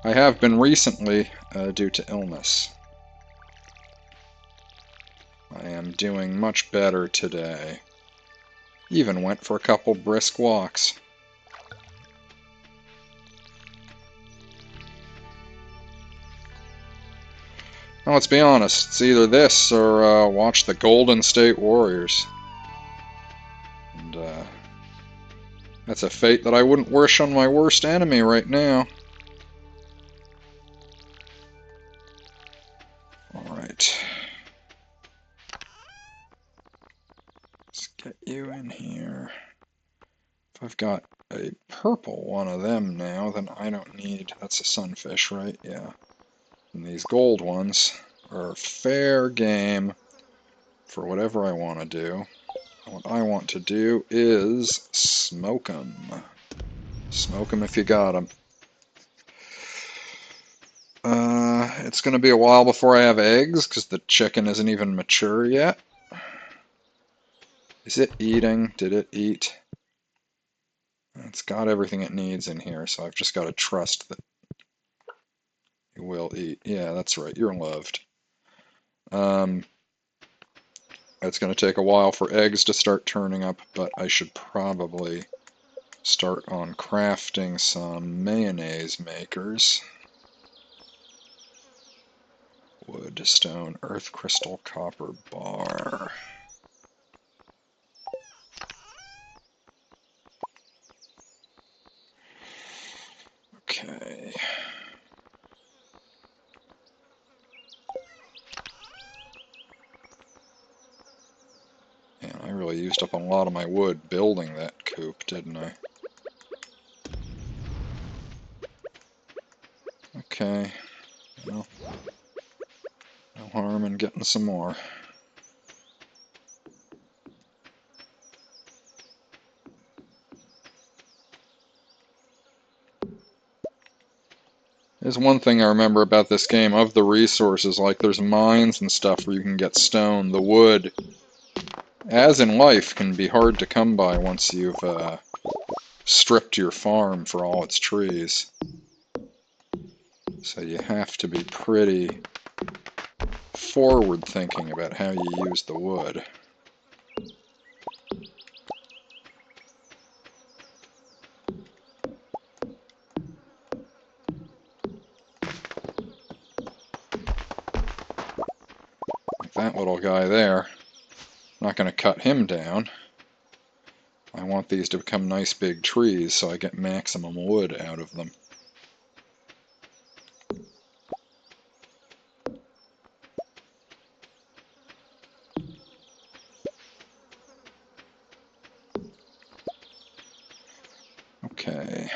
I have been recently due to illness. I am doing much better today. Even went for a couple brisk walks. Now, let's be honest, it's either this or watch the Golden State Warriors. And that's a fate that I wouldn't wish on my worst enemy right now. Alright. Let's get you in here. If I've got a purple one of them now, then I don't need... That's a sunfish, right? Yeah. And these gold ones are fair game for whatever I want to do. What I want to do is smoke them. Smoke them if you got them. It's going to be a while before I have eggs, because the chicken isn't even mature yet. Is it eating? Did it eat? It's got everything it needs in here, so I've just got to trust that it will eat. Yeah, that's right, you're loved. It's going to take a while for eggs to start turning up, but I should probably start on crafting some mayonnaise makers. Wood, stone, earth, crystal, copper, bar. Okay. Man, I really used up a lot of my wood building that coop, didn't I? Okay. Well, no harm in getting some more. There's one thing I remember about this game, of the resources, like there's mines and stuff where you can get stone. The wood, as in life, can be hard to come by once you've stripped your farm for all its trees. So you have to be pretty forward-thinking about how you use the wood. Like that little guy there. I'm not going to cut him down. I want these to become nice big trees so I get maximum wood out of them. Okay.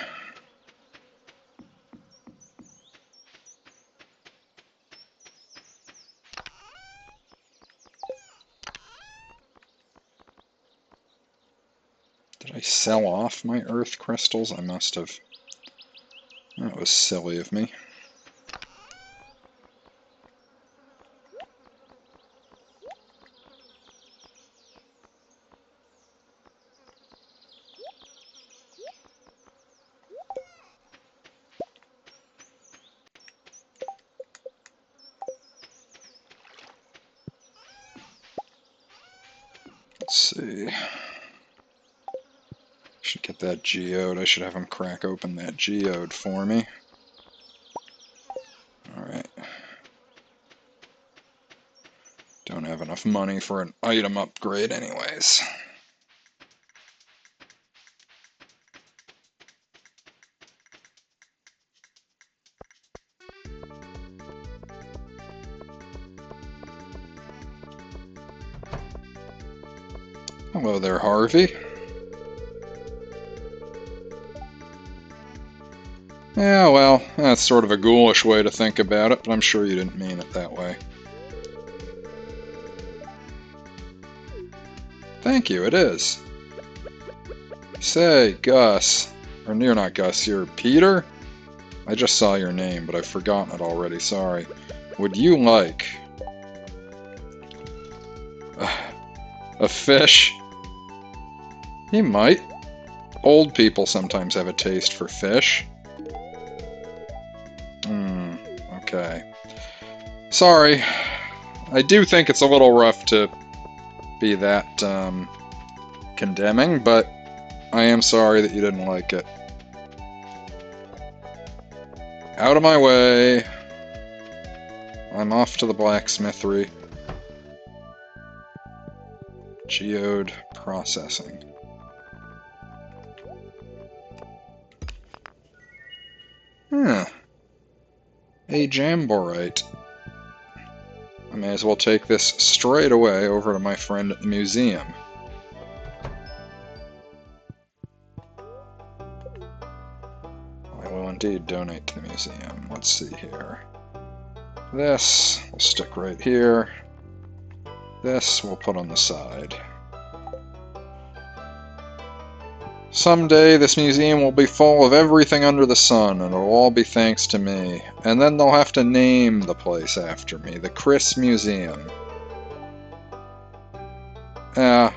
Did I sell off my earth crystals? I must have. That was silly of me. Let's see. Should get that geode. I should have him crack open that geode for me. Alright. Don't have enough money for an item upgrade anyways. Hello there, Harvey. Yeah, well, that's sort of a ghoulish way to think about it, but I'm sure you didn't mean it that way. Thank you, it is. Say, Gus. Or you're not Gus, you're Peter? I just saw your name, but I've forgotten it already, sorry. Would you like a fish? He might. Old people sometimes have a taste for fish. Okay. Sorry. I do think it's a little rough to be that condemning, but I am sorry that you didn't like it. Out of my way. I'm off to the blacksmithery. Geode processing. Huh. A jamborite. I may as well take this straight away over to my friend at the museum. I will indeed donate to the museum. Let's see here. This will stick right here. This we'll put on the side. Someday this museum will be full of everything under the sun, and it'll all be thanks to me. And then they'll have to name the place after me, the Chris Museum. I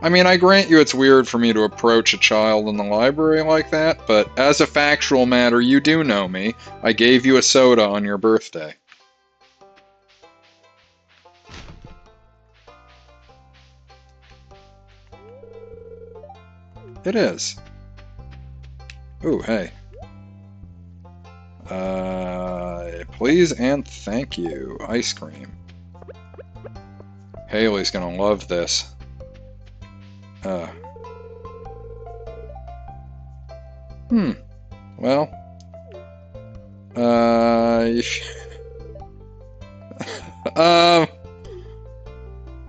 mean, I grant you it's weird for me to approach a child in the library like that, but as a factual matter, you do know me. I gave you a soda on your birthday. It is. Ooh, hey. Please and thank you. Ice cream. Haley's gonna love this. Well.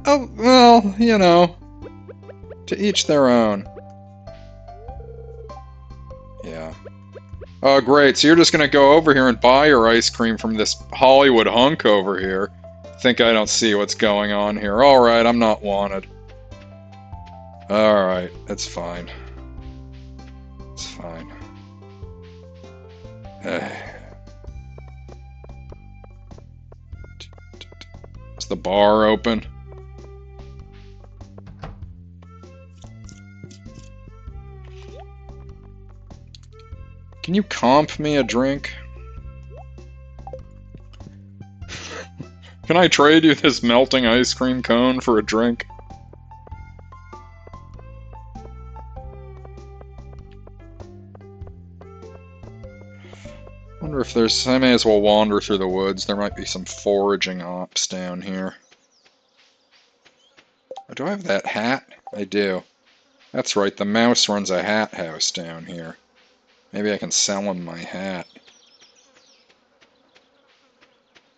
Oh, well, you know. To each their own. Yeah. Oh, great. So you're just gonna go over here and buy your ice cream from this Hollywood hunk over here. Think I don't see what's going on here. Alright, I'm not wanted. Alright, it's fine. It's fine. Is the bar open? Can you comp me a drink? Can I trade you this melting ice cream cone for a drink? Wonder if there's... I may as well wander through the woods. There might be some foraging ops down here. Do I have that hat? I do. That's right, the mouse runs a hat house down here. Maybe I can sell him my hat.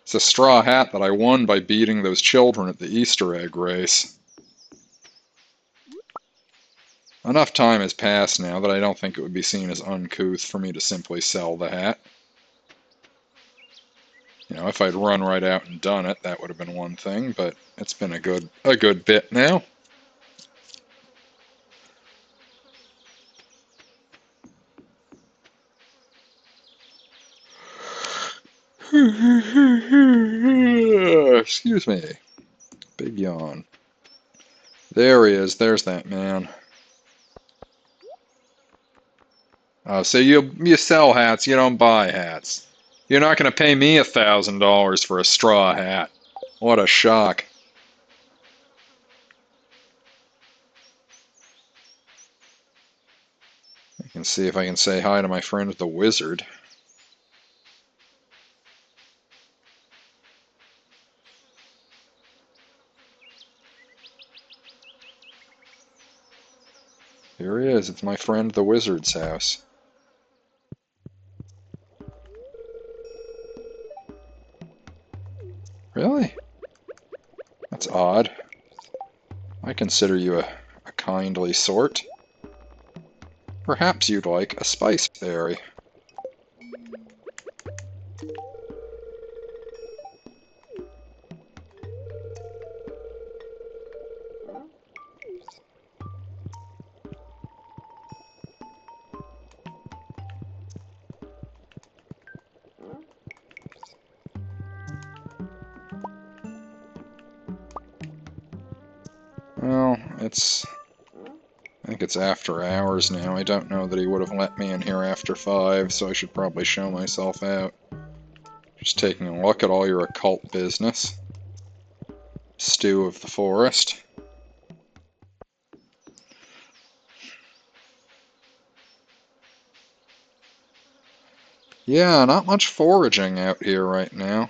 It's a straw hat that I won by beating those children at the Easter egg race. Enough time has passed now that I don't think it would be seen as uncouth for me to simply sell the hat. You know, if I'd run right out and done it, that would have been one thing, but it's been a good bit now. Excuse me. Big yawn. There he is. There's that man. So you sell hats, you don't buy hats. You're not going to pay me $1,000 for a straw hat. What a shock. I can see if I can say hi to my friend the wizard. Here he is. It's my friend the wizard's house. Really? That's odd. I consider you a kindly sort. Perhaps you'd like a spice berry. Well, I think it's after hours now. I don't know that he would have let me in here after 5, so I should probably show myself out. Just taking a look at all your occult business. Stew of the forest. Yeah, not much foraging out here right now.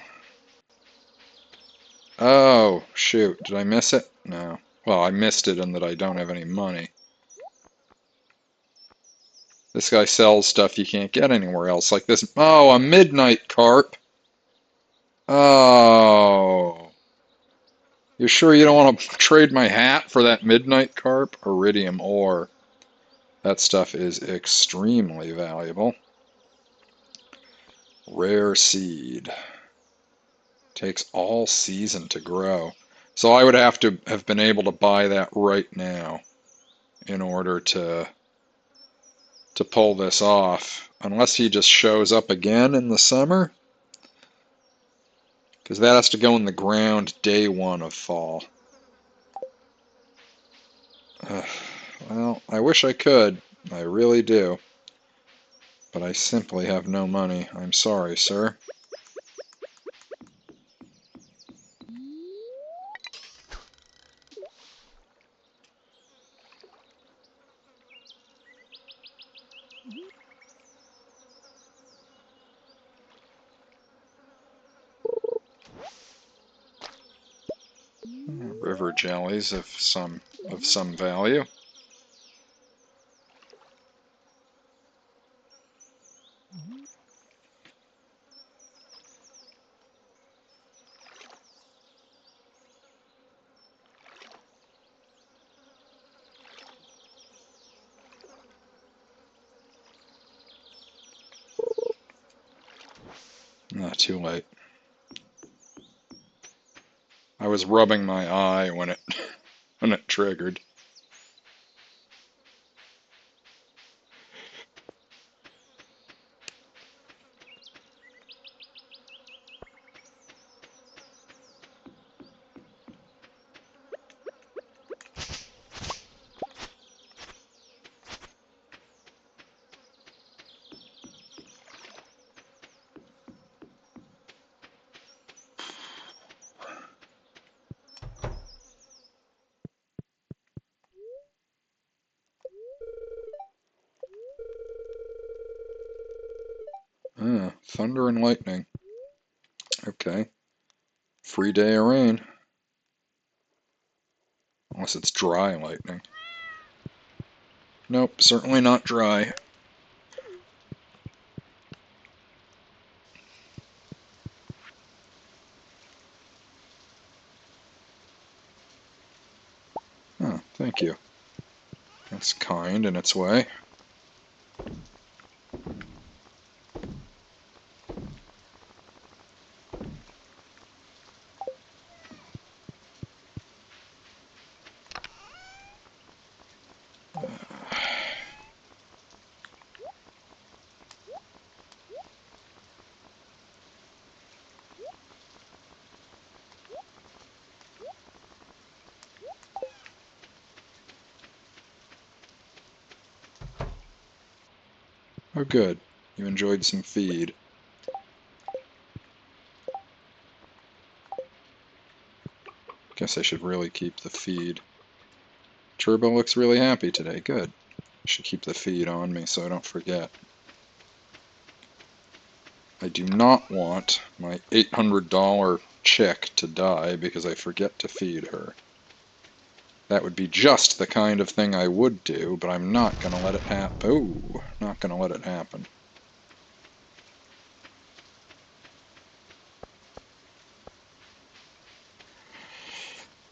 Oh, shoot. Did I miss it? No. Well, I missed it in that I don't have any money. This guy sells stuff you can't get anywhere else, like this. Oh, a midnight carp. Oh. You sure you don't want to trade my hat for that midnight carp? Iridium ore. That stuff is extremely valuable. Rare seed. Takes all season to grow. So I would have to have been able to buy that right now in order to pull this off. Unless he just shows up again in the summer. Because that has to go in the ground day 1 of fall. Well, I wish I could. I really do. But I simply have no money. I'm sorry, sir. River jellies of some value. Not too late. I was rubbing my eye when it when it triggered. Thunder and lightning. Okay. Free day of rain. Unless it's dry lightning. Nope, certainly not dry. Oh, thank you. That's kind in its way. Oh good, you enjoyed some feed. Guess I should really keep the feed. Turbo looks really happy today, good. I should keep the feed on me so I don't forget. I do not want my $800 chick to die because I forget to feed her. That would be just the kind of thing I would do, but I'm not going to let it happen. Oh, not going to let it happen.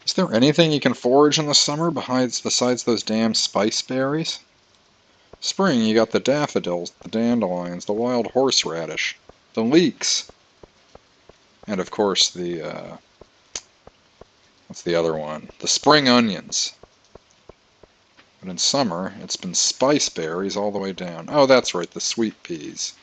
Is there anything you can forage in the summer besides those damn spice berries? Spring, you got the daffodils, the dandelions, the wild horseradish, the leeks, and of course the, what's the other one? The spring onions. But in summer, it's been spice berries all the way down. Oh, that's right, the sweet peas.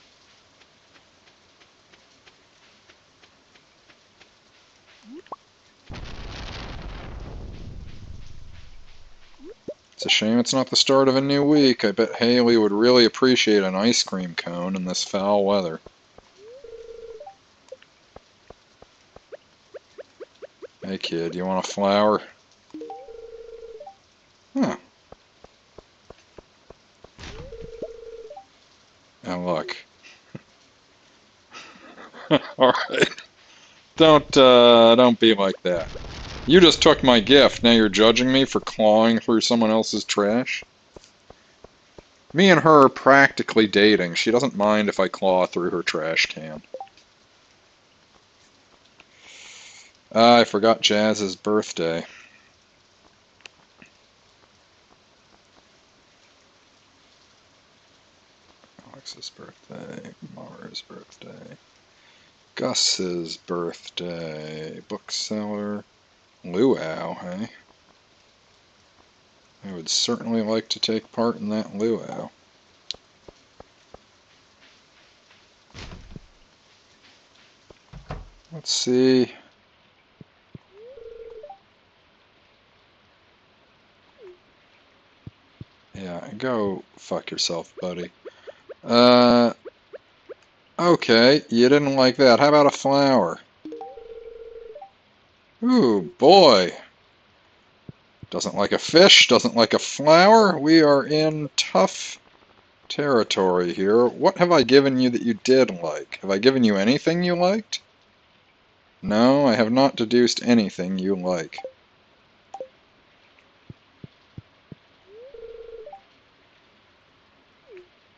It's a shame it's not the start of a new week. I bet Haley would really appreciate an ice cream cone in this foul weather. Hey kid, you want a flower? Huh. Now look. Alright. Don't be like that. You just took my gift, now you're judging me for clawing through someone else's trash? Me and her are practically dating. She doesn't mind if I claw through her trash can. I forgot Jazz's birthday. Alex's birthday, Mara's birthday, Gus's birthday, bookseller, luau, hey? I would certainly like to take part in that luau. Let's see. Yeah, go fuck yourself, buddy. Okay, you didn't like that. How about a flower? Ooh, boy. Doesn't like a fish, doesn't like a flower. We are in tough territory here. What have I given you that you did like? Have I given you anything you liked? No, I have not deduced anything you like.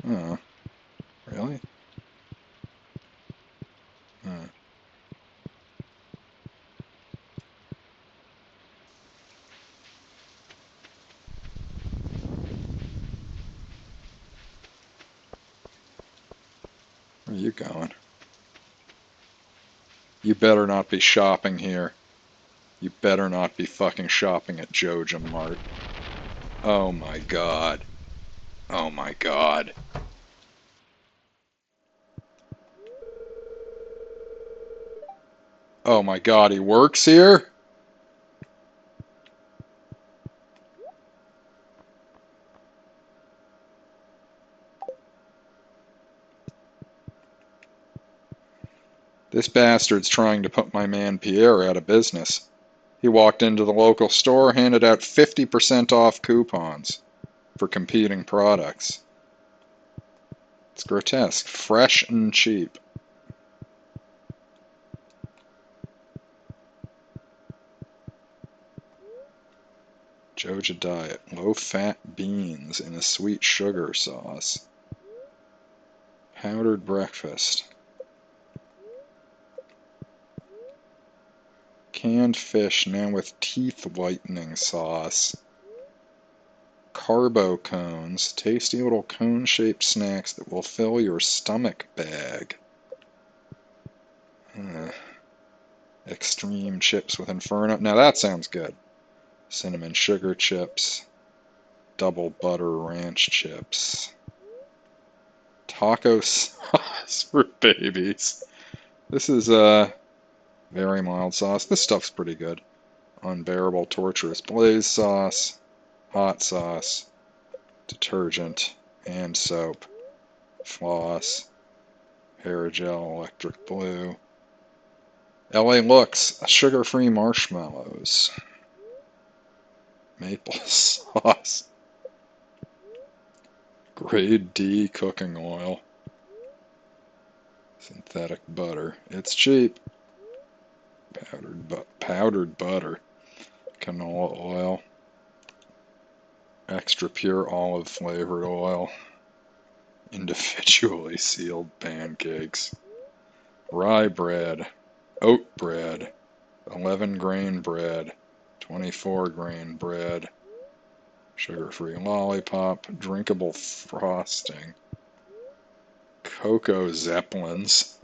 Oh, really? Oh. Where are you going? You better not be shopping here. You better not be fucking shopping at Joja Mart. Oh my god. Oh my god. Oh my god, he works here? This bastard's trying to put my man Pierre out of business. He walked into the local store, handed out 50% off coupons for competing products. It's grotesque. Fresh and cheap. Joja diet. Low-fat beans in a sweet sugar sauce. Powdered breakfast. Canned fish now with teeth whitening sauce. Carbo cones. Tasty little cone-shaped snacks that will fill your stomach bag. Extreme chips with Inferno. Now that sounds good. Cinnamon sugar chips. Double butter ranch chips. Taco sauce for babies. This is very mild sauce. This stuff's pretty good. Unbearable torturous blaze sauce. Hot sauce. Detergent. And soap. Floss. Hair gel. Electric blue. LA Looks. Sugar-free marshmallows. Maple sauce. Grade D cooking oil. Synthetic butter. It's cheap. Powdered butter. Canola oil. Extra pure olive flavored oil. Individually sealed pancakes. Rye bread. Oat bread. 11 grain bread. 24 grain bread. Sugar-free lollipop. Drinkable frosting. Cocoa Zeppelins.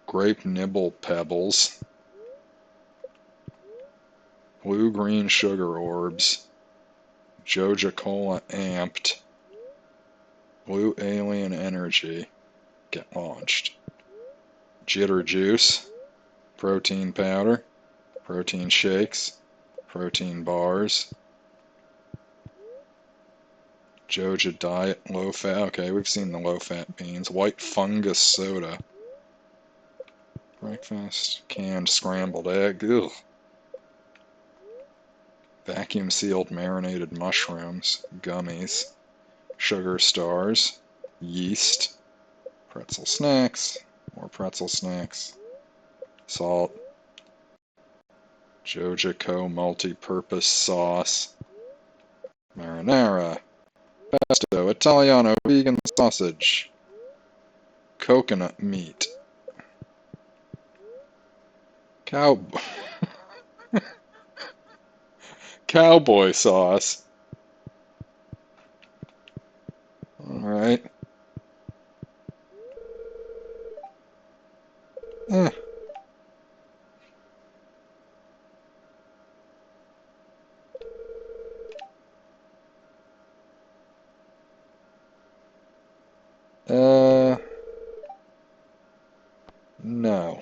Grape nibble pebbles. Blue-green sugar orbs. Joja Cola amped. Blue alien energy. Get launched. Jitter juice. Protein powder. Protein shakes. Protein bars. Joja diet low fat. Okay, we've seen the low fat beans. White fungus soda. Breakfast. Canned scrambled egg. Ugh. Vacuum sealed marinated mushrooms. Gummies. Sugar stars. Yeast. Pretzel snacks. More pretzel snacks. Salt. Joja Co. multi-purpose sauce. Marinara. Pesto. Italiano. Vegan sausage. Coconut meat. Cowboy sauce. Alright. Eh. No.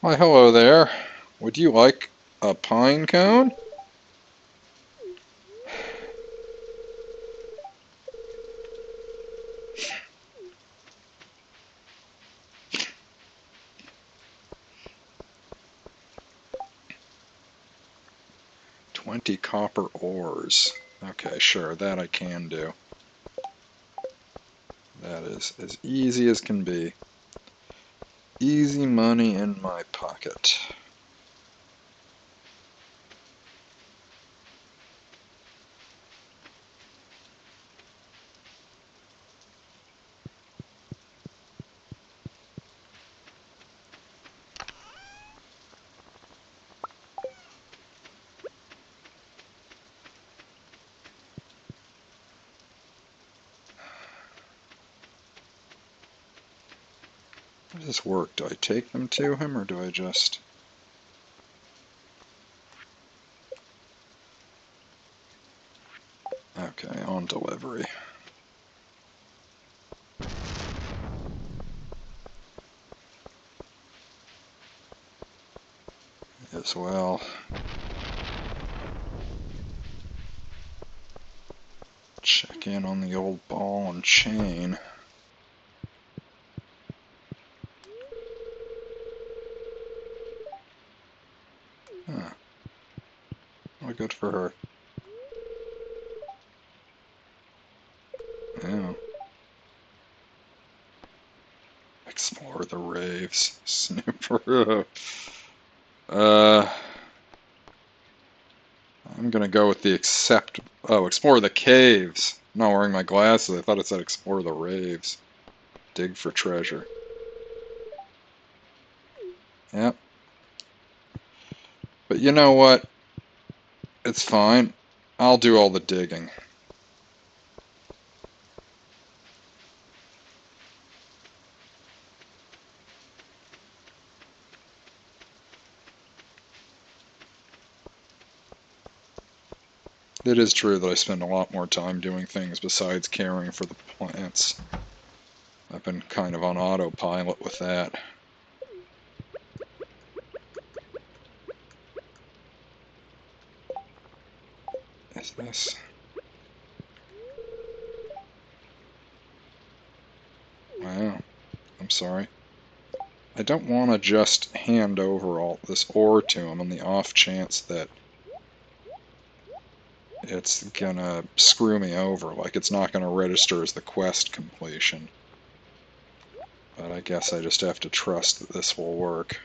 Why, hello there. Would you like a pine cone? "20 copper ores." Okay, sure, that I can do. That is as easy as can be. Easy money in my pocket. How does this work? Do I take them to him, or do I just... Okay, on delivery. As well. Check in on the old ball and chain. Huh. What a good for her. Yeah. Explore the raves. Snooper. I'm gonna go with the accept. Oh, explore the caves. I'm not wearing my glasses. I thought it said explore the raves. Dig for treasure. Yep. But you know what? It's fine. I'll do all the digging. It is true that I spend a lot more time doing things besides caring for the plants. I've been kind of on autopilot with that. Is this? Wow. I'm sorry. I don't want to just hand over all this ore to him on the off chance that it's gonna screw me over, like it's not gonna register as the quest completion. But I guess I just have to trust that this will work.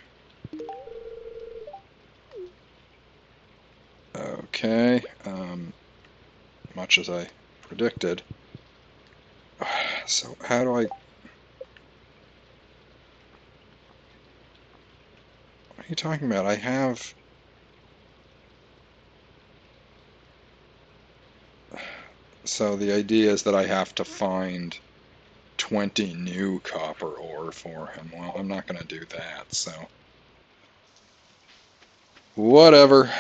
Okay, much as I predicted. So how do I... What are you talking about? I have... So the idea is that I have to find 20 new copper ore for him. Well, I'm not going to do that, so... Whatever.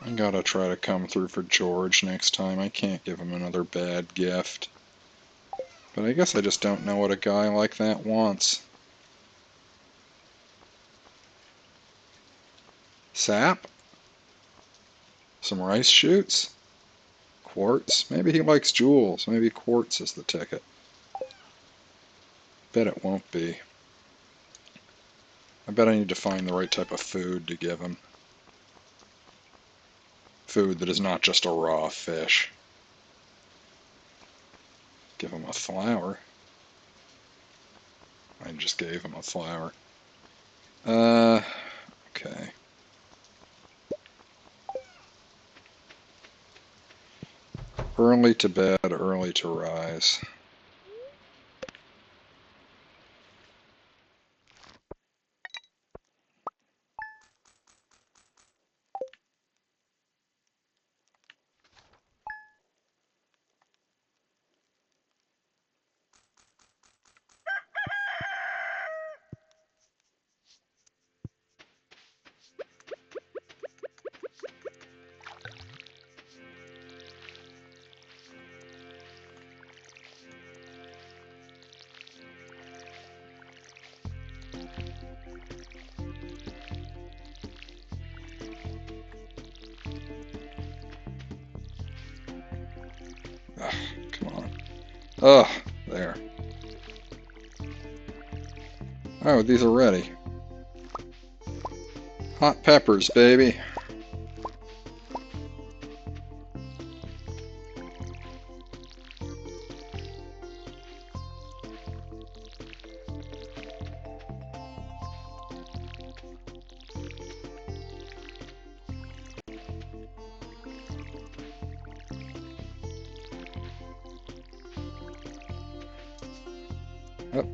I gotta try to come through for George next time. I can't give him another bad gift. But I guess I just don't know what a guy like that wants. Sap? Some rice shoots? Quartz? Maybe he likes jewels. Maybe quartz is the ticket. Bet it won't be. I bet I need to find the right type of food to give him. Food that is not just a raw fish. Give him a flower. I just gave him a flower. Okay. Early to bed, early to rise. Ugh, come on. Ugh, there. Oh, these are ready. Hot peppers, baby. Oh.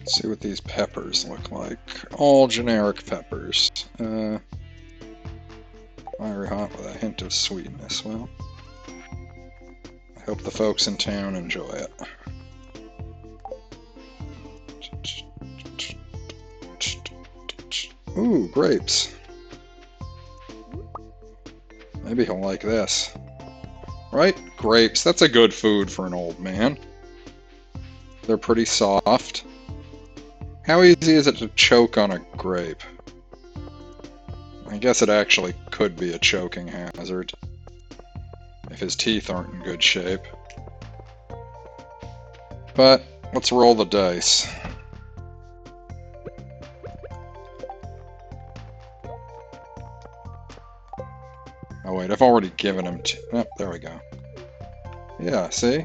Let's see what these peppers look like. All generic peppers. Fiery hot with a hint of sweetness. Well, I hope the folks in town enjoy it. Ooh, grapes. Maybe he'll like this. Right? Grapes. That's a good food for an old man. They're pretty soft. How easy is it to choke on a grape? I guess it actually could be a choking hazard. If his teeth aren't in good shape. But, let's roll the dice. Oh wait, I've already given him oh, there we go. Yeah, see?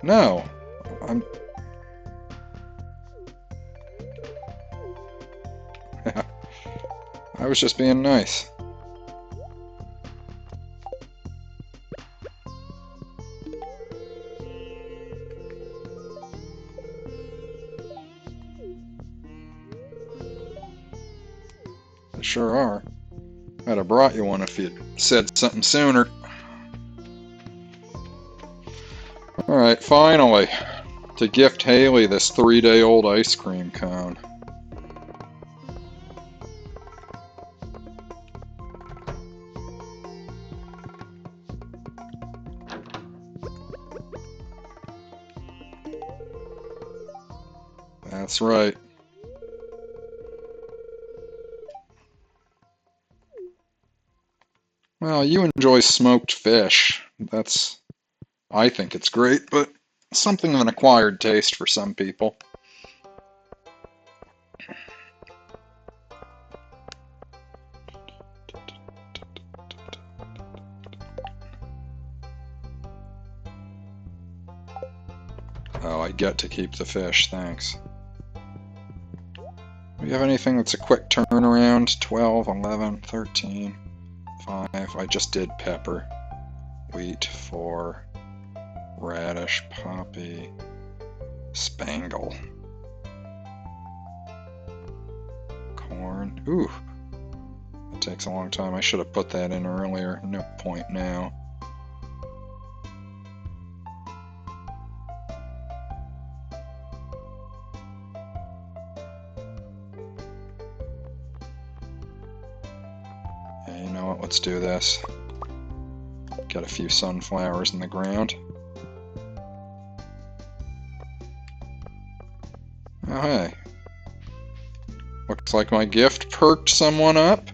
No! I was just being nice. They sure are. I'd have brought you one if you'd said something sooner. Alright, finally. To gift Haley this 3-day-old ice cream cone. That's right. Well, you enjoy smoked fish. I think it's great, but something of an acquired taste for some people. Oh, I get to keep the fish, thanks. Do you have anything that's a quick turnaround? 12, 11, 13, 5. I just did pepper. Wheat, 4. Radish, poppy, spangle. Corn. Ooh. That takes a long time. I should have put that in earlier. No point now. Yeah, you know what? Let's do this. Got a few sunflowers in the ground. Oh, hey. Looks like my gift perked someone up.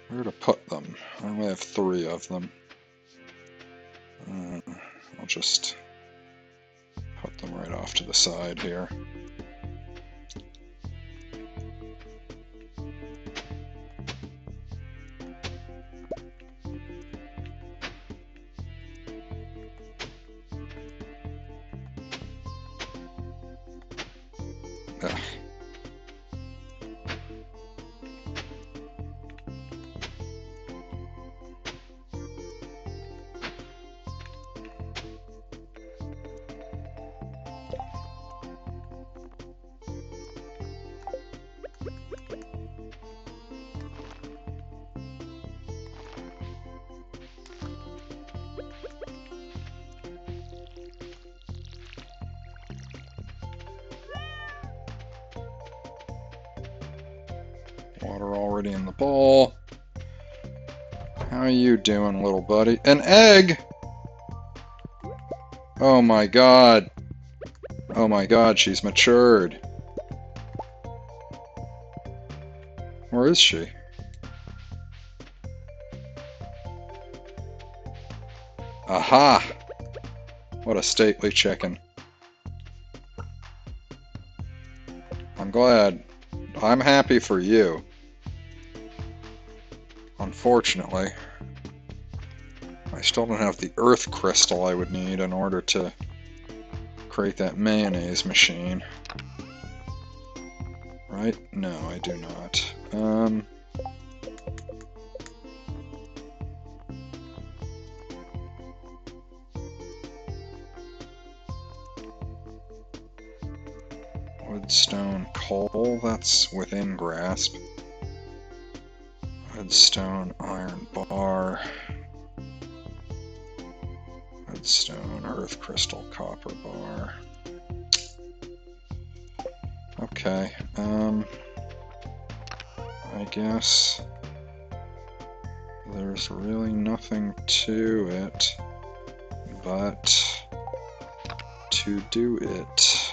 Where to put them? I only have 3 of them. I'll just put them right off to the side here. Ugh. Water already in the bowl. How are you doing, little buddy? An egg! Oh my god. Oh my god, she's matured. Where is she? Aha! What a stately chicken. I'm glad. I'm happy for you. Unfortunately, I still don't have the earth crystal I would need in order to create that mayonnaise machine. Right? No, I do not. Wood, stone, coal, that's within grasp. Wood, stone, iron bar. Wood, stone, earth crystal, copper bar. Okay, I guess there's really nothing to it but to do it.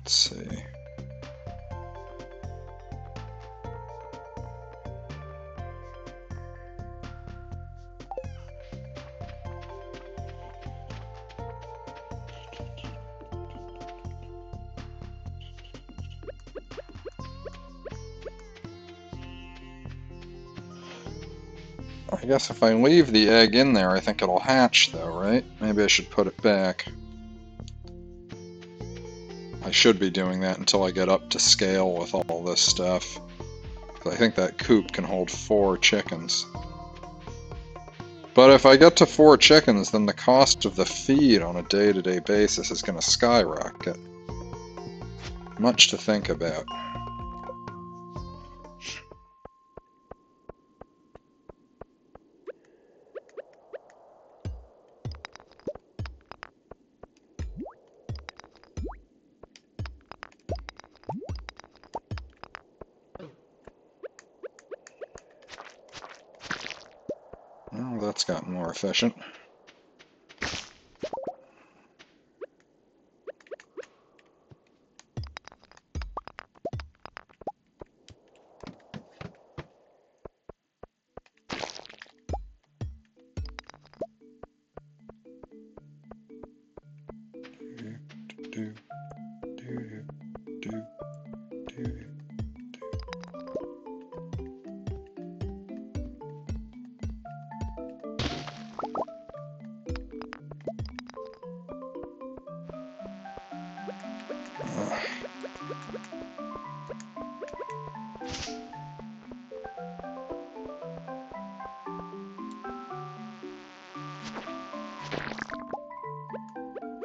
Let's see. I guess if I leave the egg in there, I think it'll hatch though, right? Maybe I should put it back. I should be doing that until I get up to scale with all this stuff. I think that coop can hold 4 chickens. But if I get to 4 chickens, then the cost of the feed on a day-to-day basis is going to skyrocket. Much to think about. Well, that's gotten more efficient.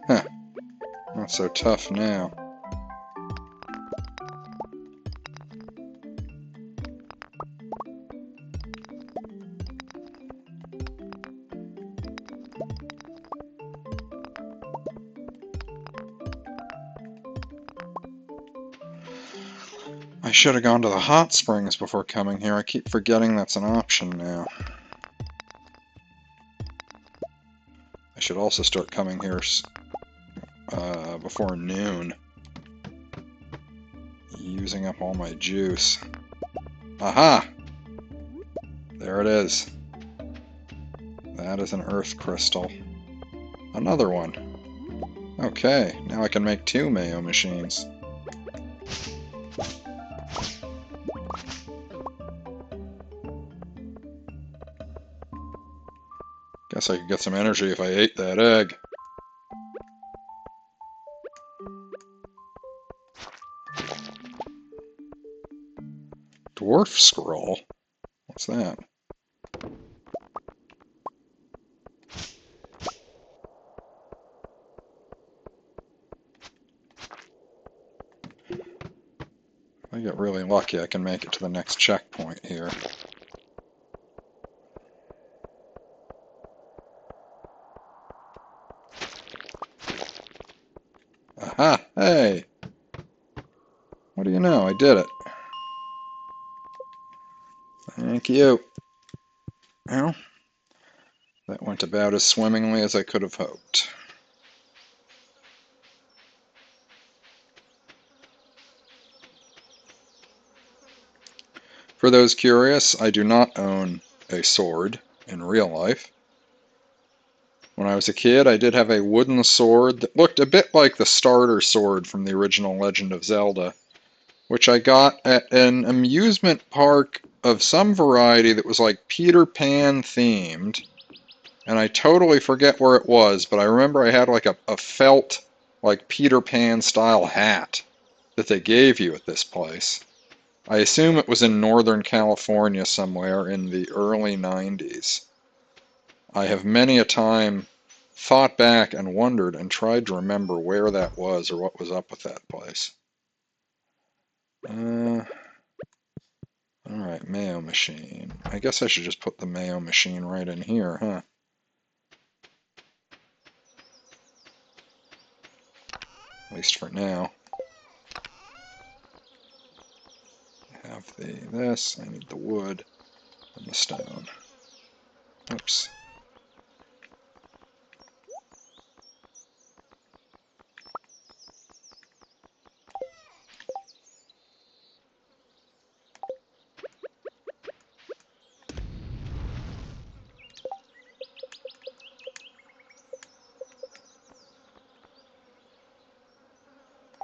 Huh. Not so tough now. I should have gone to the hot springs before coming here. I keep forgetting that's an option now. I should also start coming here before noon. Using up all my juice. Aha! There it is. That is an earth crystal. Another one. Okay, now I can make 2 mayo machines. Guess I could get some energy if I ate that egg. Dwarf scroll? What's that? If I get really lucky, I can make it to the next checkpoint here. Aha! Hey! What do you know? I did it. Thank you. Well, that went about as swimmingly as I could have hoped. For those curious, I do not own a sword in real life. When I was a kid, I did have a wooden sword that looked a bit like the starter sword from the original Legend of Zelda, which I got at an amusement park of some variety that was like Peter Pan themed. And I totally forget where it was, but I remember I had like a felt, like Peter Pan style hat that they gave you at this place. I assume it was in Northern California somewhere in the early 90s. I have many a time thought back and wondered and tried to remember where that was or what was up with that place. Alright, Mayo machine. I guess I should just put the Mayo machine right in here, huh? At least for now. Have this, I need the wood and the stone. Oops.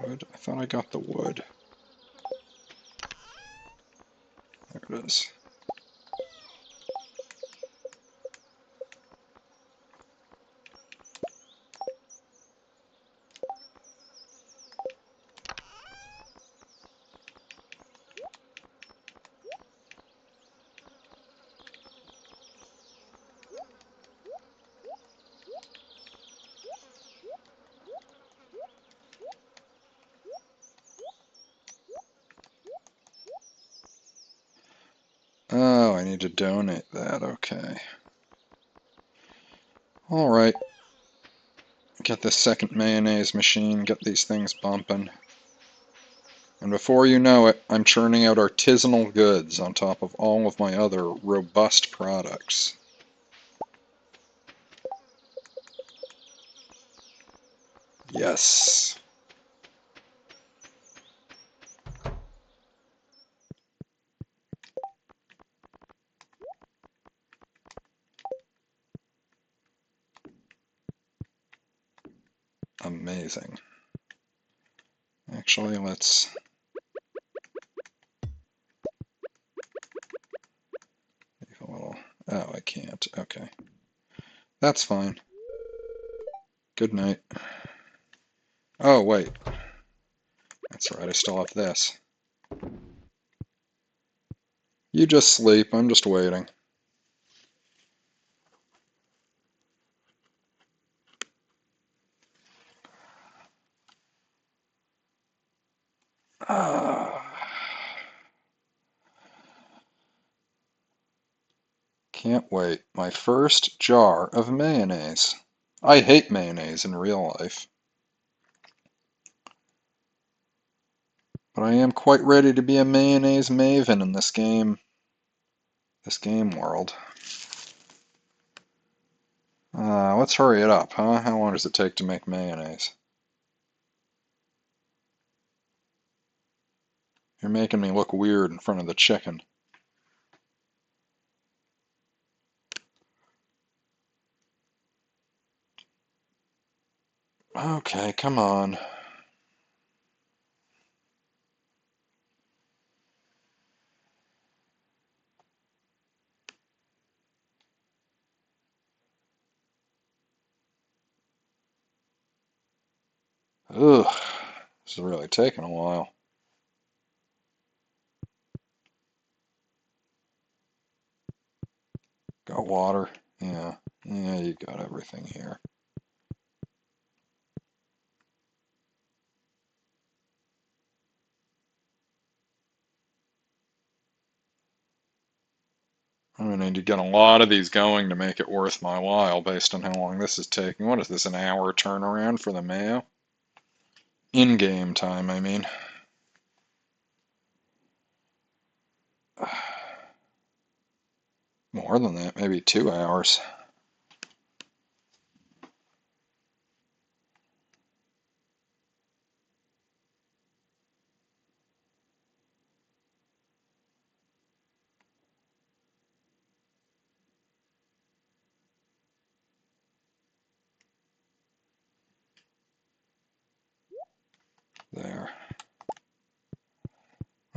Wood? I thought I got the wood. There it is. Oh, I need to donate that, okay. Alright. Get this second mayonnaise machine, get these things bumping. And before you know it, I'm churning out artisanal goods on top of all of my other robust products. Yes. Amazing. Actually, let's... leave a little... Oh, I can't. Okay. That's fine. Good night. Oh, wait. That's right, I still have this. You just sleep, I'm just waiting. Can't wait. My first jar of mayonnaise. I hate mayonnaise in real life, but I am quite ready to be a mayonnaise maven in this game world. Let's hurry it up, huh? How long does it take to make mayonnaise? You're making me look weird in front of the chicken. Okay, come on. Ugh, this is really taking a while. Got water? Yeah, you got everything here. I'm gonna need to get a lot of these going to make it worth my while based on how long this is taking. What is this, an hour turnaround for the mayo? In-game time, I mean. More than that, maybe 2 hours. There.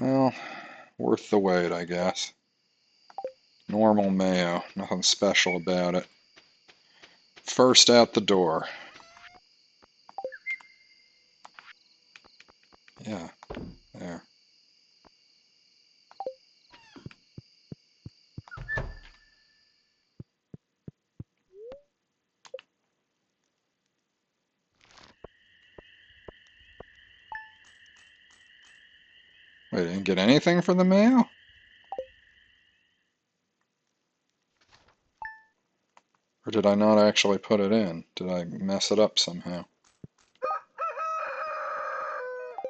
Well, worth the wait, I guess. Normal mayo, nothing special about it. First out the door. Yeah, there. Wait, I didn't get anything for the mayo? Or did I not actually put it in? Did I mess it up somehow?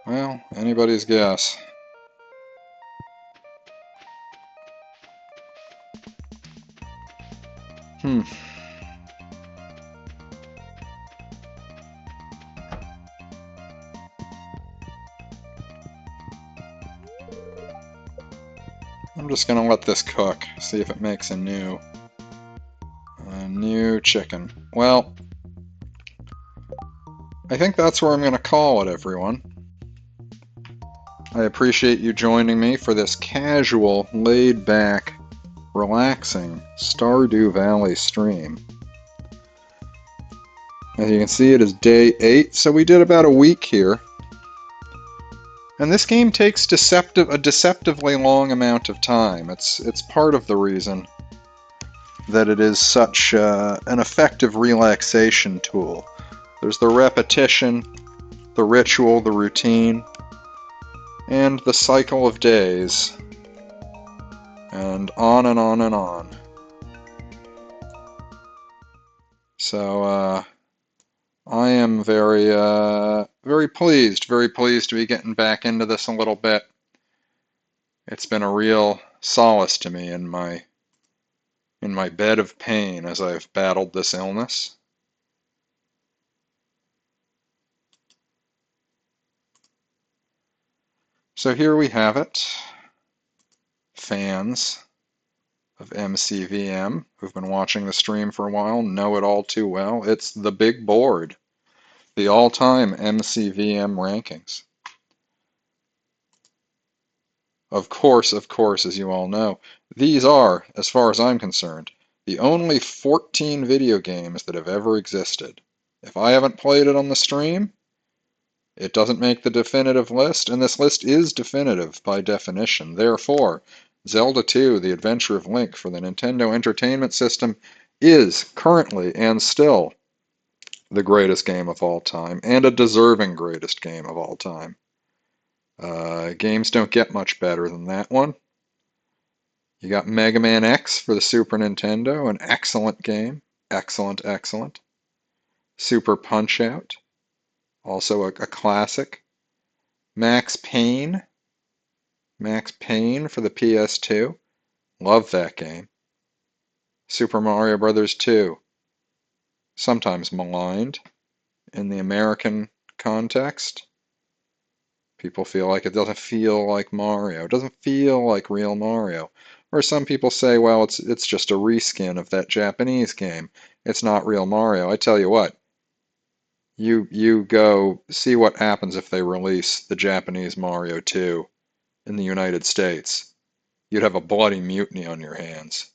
Well, anybody's guess. Hmm. I'm just gonna let this cook, see if it makes a new chicken. Well, I think that's where I'm gonna call it, everyone. I appreciate you joining me for this casual, laid-back, relaxing Stardew Valley stream. As you can see, it is day 8, so we did about a week here. And this game takes a deceptively long amount of time. It's part of the reason that it is such an effective relaxation tool. There's the repetition, the ritual, the routine, and the cycle of days, and on and on and on. So, I am very pleased to be getting back into this a little bit. It's been a real solace to me in my bed of pain as I've battled this illness. So here we have it. Fans of MCVM who've been watching the stream for a while know it all too well. It's the big board, the all-time MCVM rankings. Of course, as you all know, these are, as far as I'm concerned, the only 14 video games that have ever existed. If I haven't played it on the stream, it doesn't make the definitive list, and this list is definitive by definition. Therefore, Zelda 2, The Adventure of Link for the Nintendo Entertainment System is currently and still the greatest game of all time, and a deserving greatest game of all time. Games don't get much better than that one. You got Mega Man X for the Super Nintendo, an excellent game. Excellent, excellent. Super Punch-Out, also a classic. Max Payne. Max Payne for the PS2. Love that game. Super Mario Bros. 2. Sometimes maligned in the American context. People feel like it doesn't feel like Mario. It doesn't feel like real Mario. Or some people say, well, it's just a reskin of that Japanese game. It's not real Mario. I tell you what, you go see what happens if they release the Japanese Mario 2 in the United States. You'd have a bloody mutiny on your hands.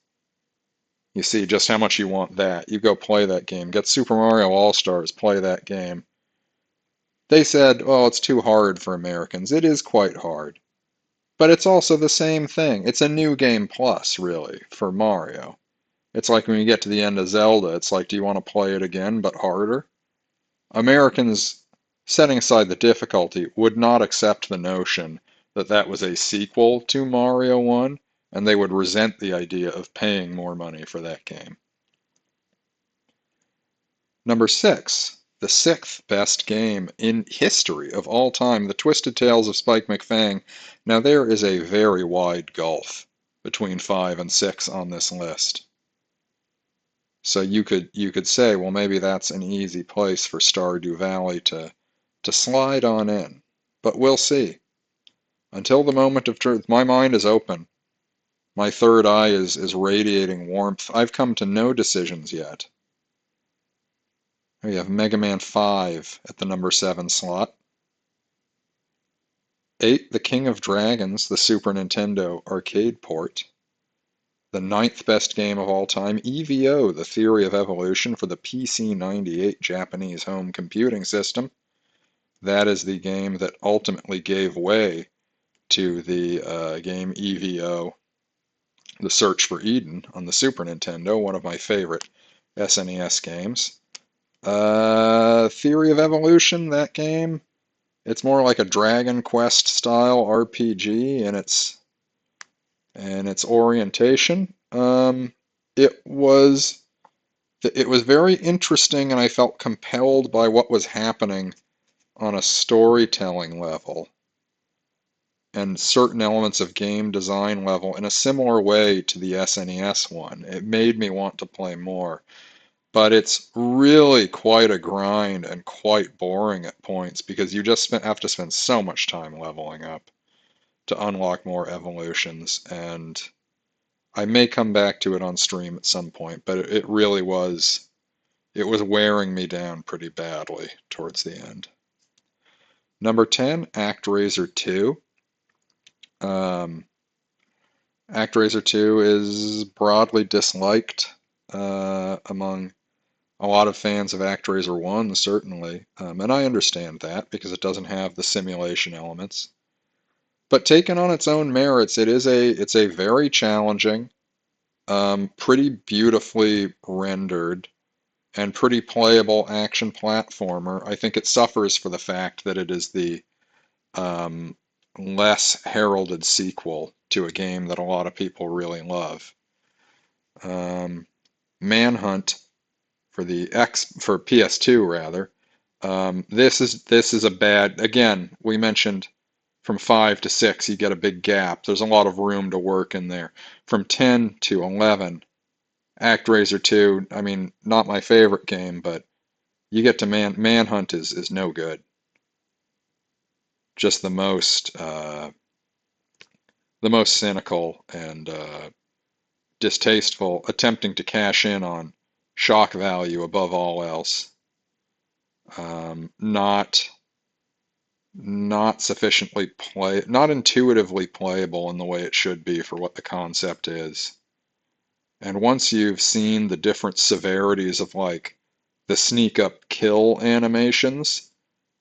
You see just how much you want that. You go play that game. Get Super Mario All-Stars, play that game. They said, oh, it's too hard for Americans. It is quite hard. But it's also the same thing. It's a new game plus, really, for Mario. It's like when you get to the end of Zelda, it's like, do you want to play it again, but harder? Americans, setting aside the difficulty, would not accept the notion that that was a sequel to Mario 1, and they would resent the idea of paying more money for that game. Number 6, the 6th best game in history of all time, The Twisted Tales of Spike McFang. Now there is a very wide gulf between 5 and 6 on this list. So you could say, well, maybe that's an easy place for Stardew Valley to slide on in. But we'll see. Until the moment of truth, my mind is open. My third eye is radiating warmth. I've come to no decisions yet. We have Mega Man 5 at the number 7 slot. 8, The King of Dragons, the Super Nintendo arcade port. The ninth best game of all time, EVO, The Theory of Evolution for the PC-98 Japanese home computing system. That is the game that ultimately gave way to the game EVO, The Search for Eden, on the Super Nintendo, one of my favorite SNES games. Theory of Evolution, that game, it's more like a Dragon Quest style RPG in its orientation. It was it was very interesting, and I felt compelled by what was happening on a storytelling level and certain elements of game design level in a similar way to the SNES one. It made me want to play more. But it's really quite a grind and quite boring at points because you just have to spend so much time leveling up to unlock more evolutions. And I may come back to it on stream at some point, but it really was, it was wearing me down pretty badly towards the end. Number 10, ActRaiser 2. Um, ActRaiser 2 is broadly disliked among a lot of fans of ActRaiser 1, certainly, and I understand that because it doesn't have the simulation elements. But taken on its own merits, it's a very challenging, pretty beautifully rendered, and pretty playable action platformer. I think it suffers for the fact that it is the um, less heralded sequel to a game that a lot of people really love. Um, Manhunt for PS2 rather. This is a bad, again, we mentioned from 5 to 6 you get a big gap. There's a lot of room to work in there. From 10 to 11, ActRaiser 2, I mean, not my favorite game, but you get to Manhunt is no good. Just the most cynical and distasteful, attempting to cash in on shock value above all else. Not sufficiently not intuitively playable in the way it should be for what the concept is. And once you've seen the different severities of like the sneak up kill animations,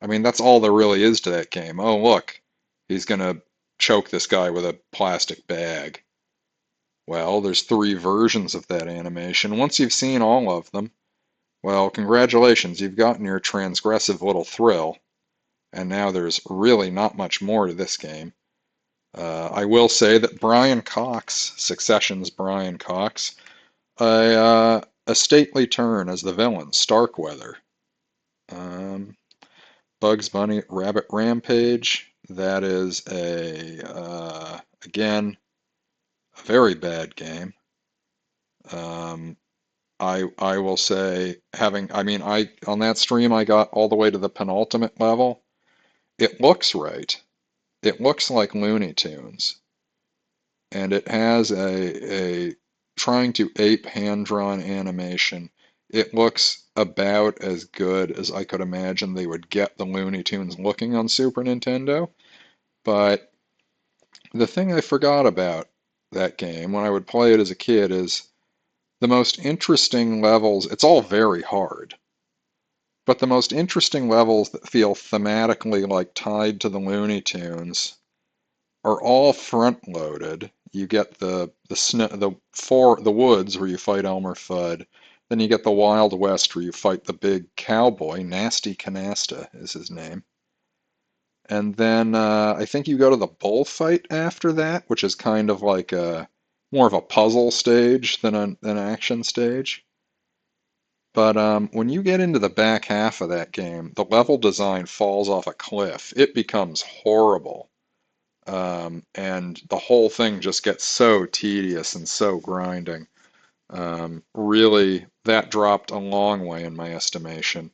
I mean that's all there really is to that game. Oh look, he's gonna choke this guy with a plastic bag. Well, there's 3 versions of that animation. Once you've seen all of them, well, congratulations, you've gotten your transgressive little thrill. And now there's really not much more to this game. I will say that Brian Cox, Succession's Brian Cox, a stately turn as the villain, Starkweather. Bugs Bunny Rabbit Rampage, that is again, a very bad game. I will say, on that stream I got all the way to the penultimate level. It looks right. It looks like Looney Tunes, and it has a trying to ape hand-drawn animation. It looks about as good as I could imagine they would get the Looney Tunes looking on Super Nintendo. But the thing I forgot about that game when I would play it as a kid is the most interesting levels. It's all very hard, but the most interesting levels that feel thematically like tied to the Looney Tunes are all front loaded. You get the snow, the woods where you fight Elmer Fudd. Then you get the Wild West where you fight the big cowboy. Nasty Canasta is his name. And then I think you go to the bullfight after that, which is kind of like a more of a puzzle stage than an action stage. But when you get into the back half of that game, the level design falls off a cliff. It becomes horrible. And the whole thing just gets so tedious and so grinding. Really, that dropped a long way in my estimation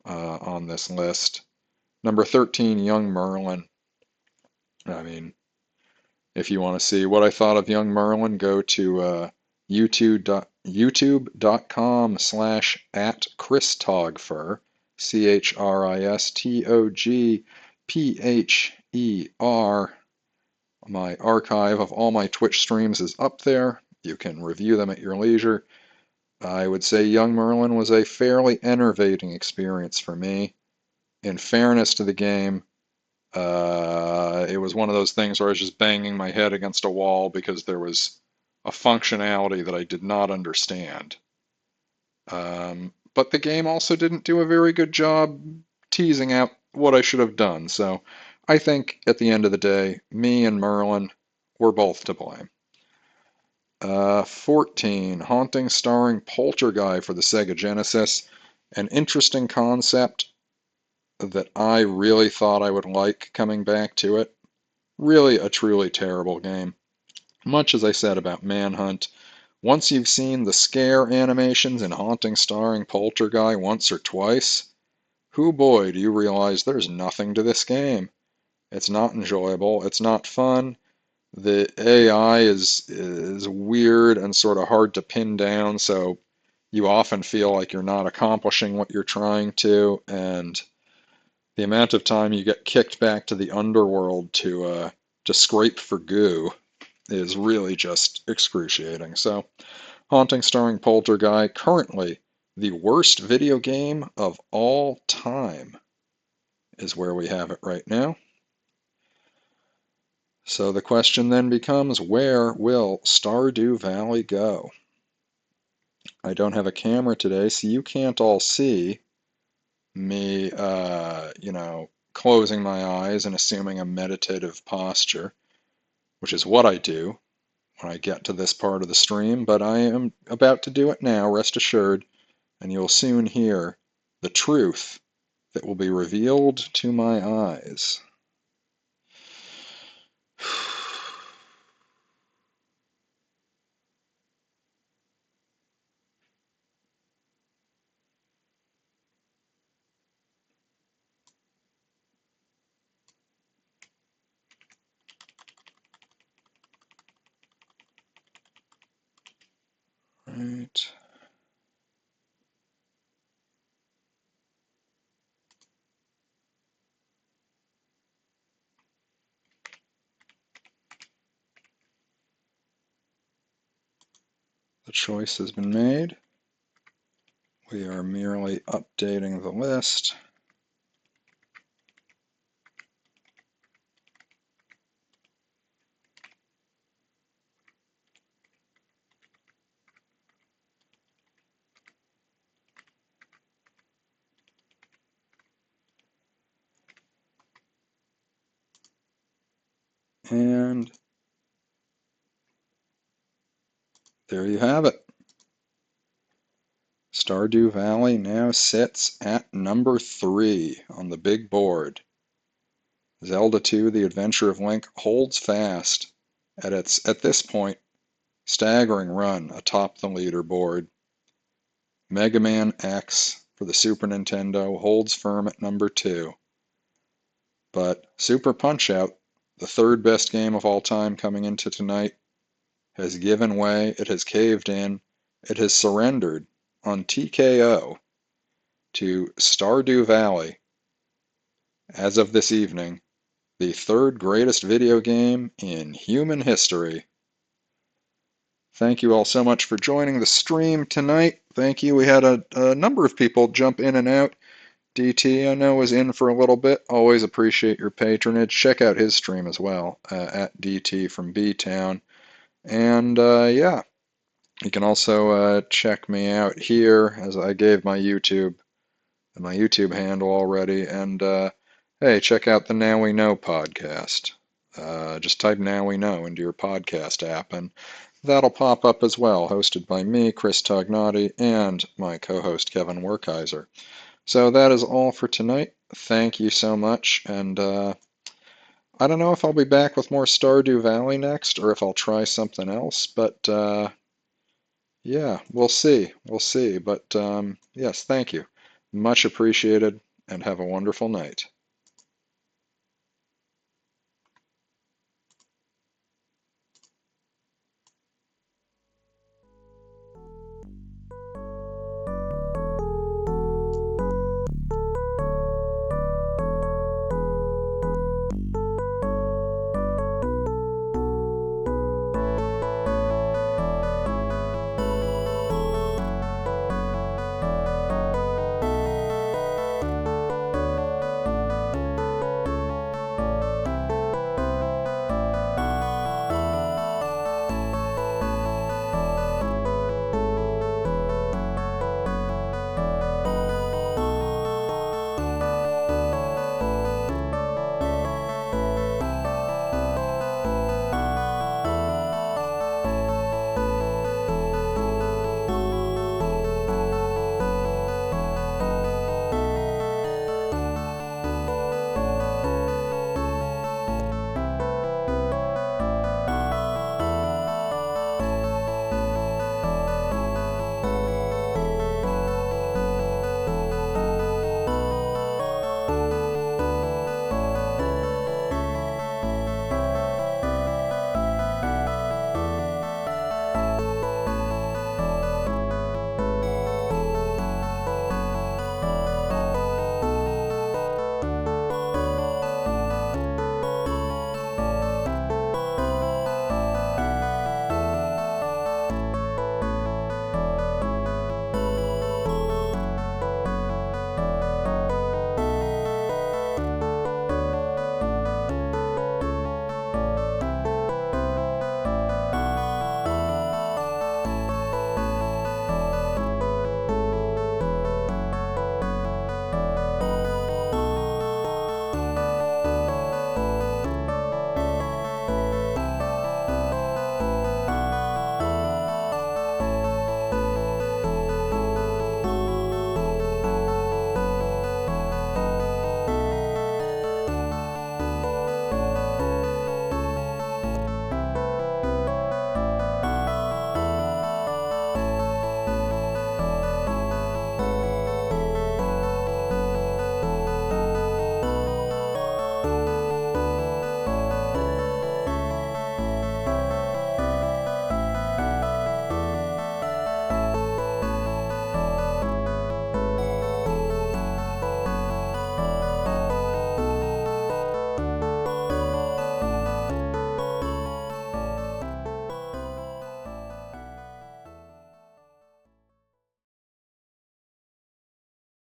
on this list. Number 13, Young Merlin. I mean, if you want to see what I thought of Young Merlin, go to youtube.com/@ChrisTogfer, ChristogPhir. My archive of all my Twitch streams is up there. You can review them at your leisure. I would say Young Merlin was a fairly enervating experience for me. In fairness to the game, it was one of those things where I was just banging my head against a wall because there was a functionality that I did not understand. But the game also didn't do a very good job teasing out what I should have done, so I think at the end of the day, me and Merlin were both to blame. 14, Haunting starring Poltergeist for the Sega Genesis. An interesting concept that I really thought I would like coming back to it. Really a truly terrible game. Much as I said about Manhunt, once you've seen the scare animations in Haunting starring Poltergeist once or twice, hoo boy, do you realize there's nothing to this game. It's not enjoyable, it's not fun, the AI is weird and sort of hard to pin down, so you often feel like you're not accomplishing what you're trying to, and the amount of time you get kicked back to the underworld to scrape for goo is really just excruciating. So, Haunting starring Poltergeist, currently the worst video game of all time, is where we have it right now. So the question then becomes, where will Stardew Valley go? I don't have a camera today, so you can't all see me, closing my eyes and assuming a meditative posture, which is what I do when I get to this part of the stream, but I am about to do it now, rest assured, and you'll soon hear the truth that will be revealed to my eyes. Right. The choice has been made. We are merely updating the list. And there you have it. Stardew Valley now sits at number 3 on the big board. Zelda 2: The Adventure of Link holds fast at its, at this point, staggering run atop the leaderboard. Mega Man X for the Super Nintendo holds firm at number 2. But Super Punch-Out, the third best game of all time coming into tonight, has given way, it has caved in, it has surrendered on TKO to Stardew Valley, as of this evening, the third greatest video game in human history. Thank you all so much for joining the stream tonight. Thank you. We had a number of people jump in and out. DT, I know, was in for a little bit. Always appreciate your patronage. Check out his stream as well, at DT from B-Town. And yeah, you can also check me out here, as I gave my YouTube handle already. And hey, check out the Now We Know podcast. Just type Now We Know into your podcast app, and that'll pop up as well, hosted by me, Chris Tognotti, and my co-host, Kevin Werkheiser. So that is all for tonight. Thank you so much, and I don't know if I'll be back with more Stardew Valley next, or if I'll try something else, but yeah, we'll see. We'll see. But yes, thank you. Much appreciated, and have a wonderful night.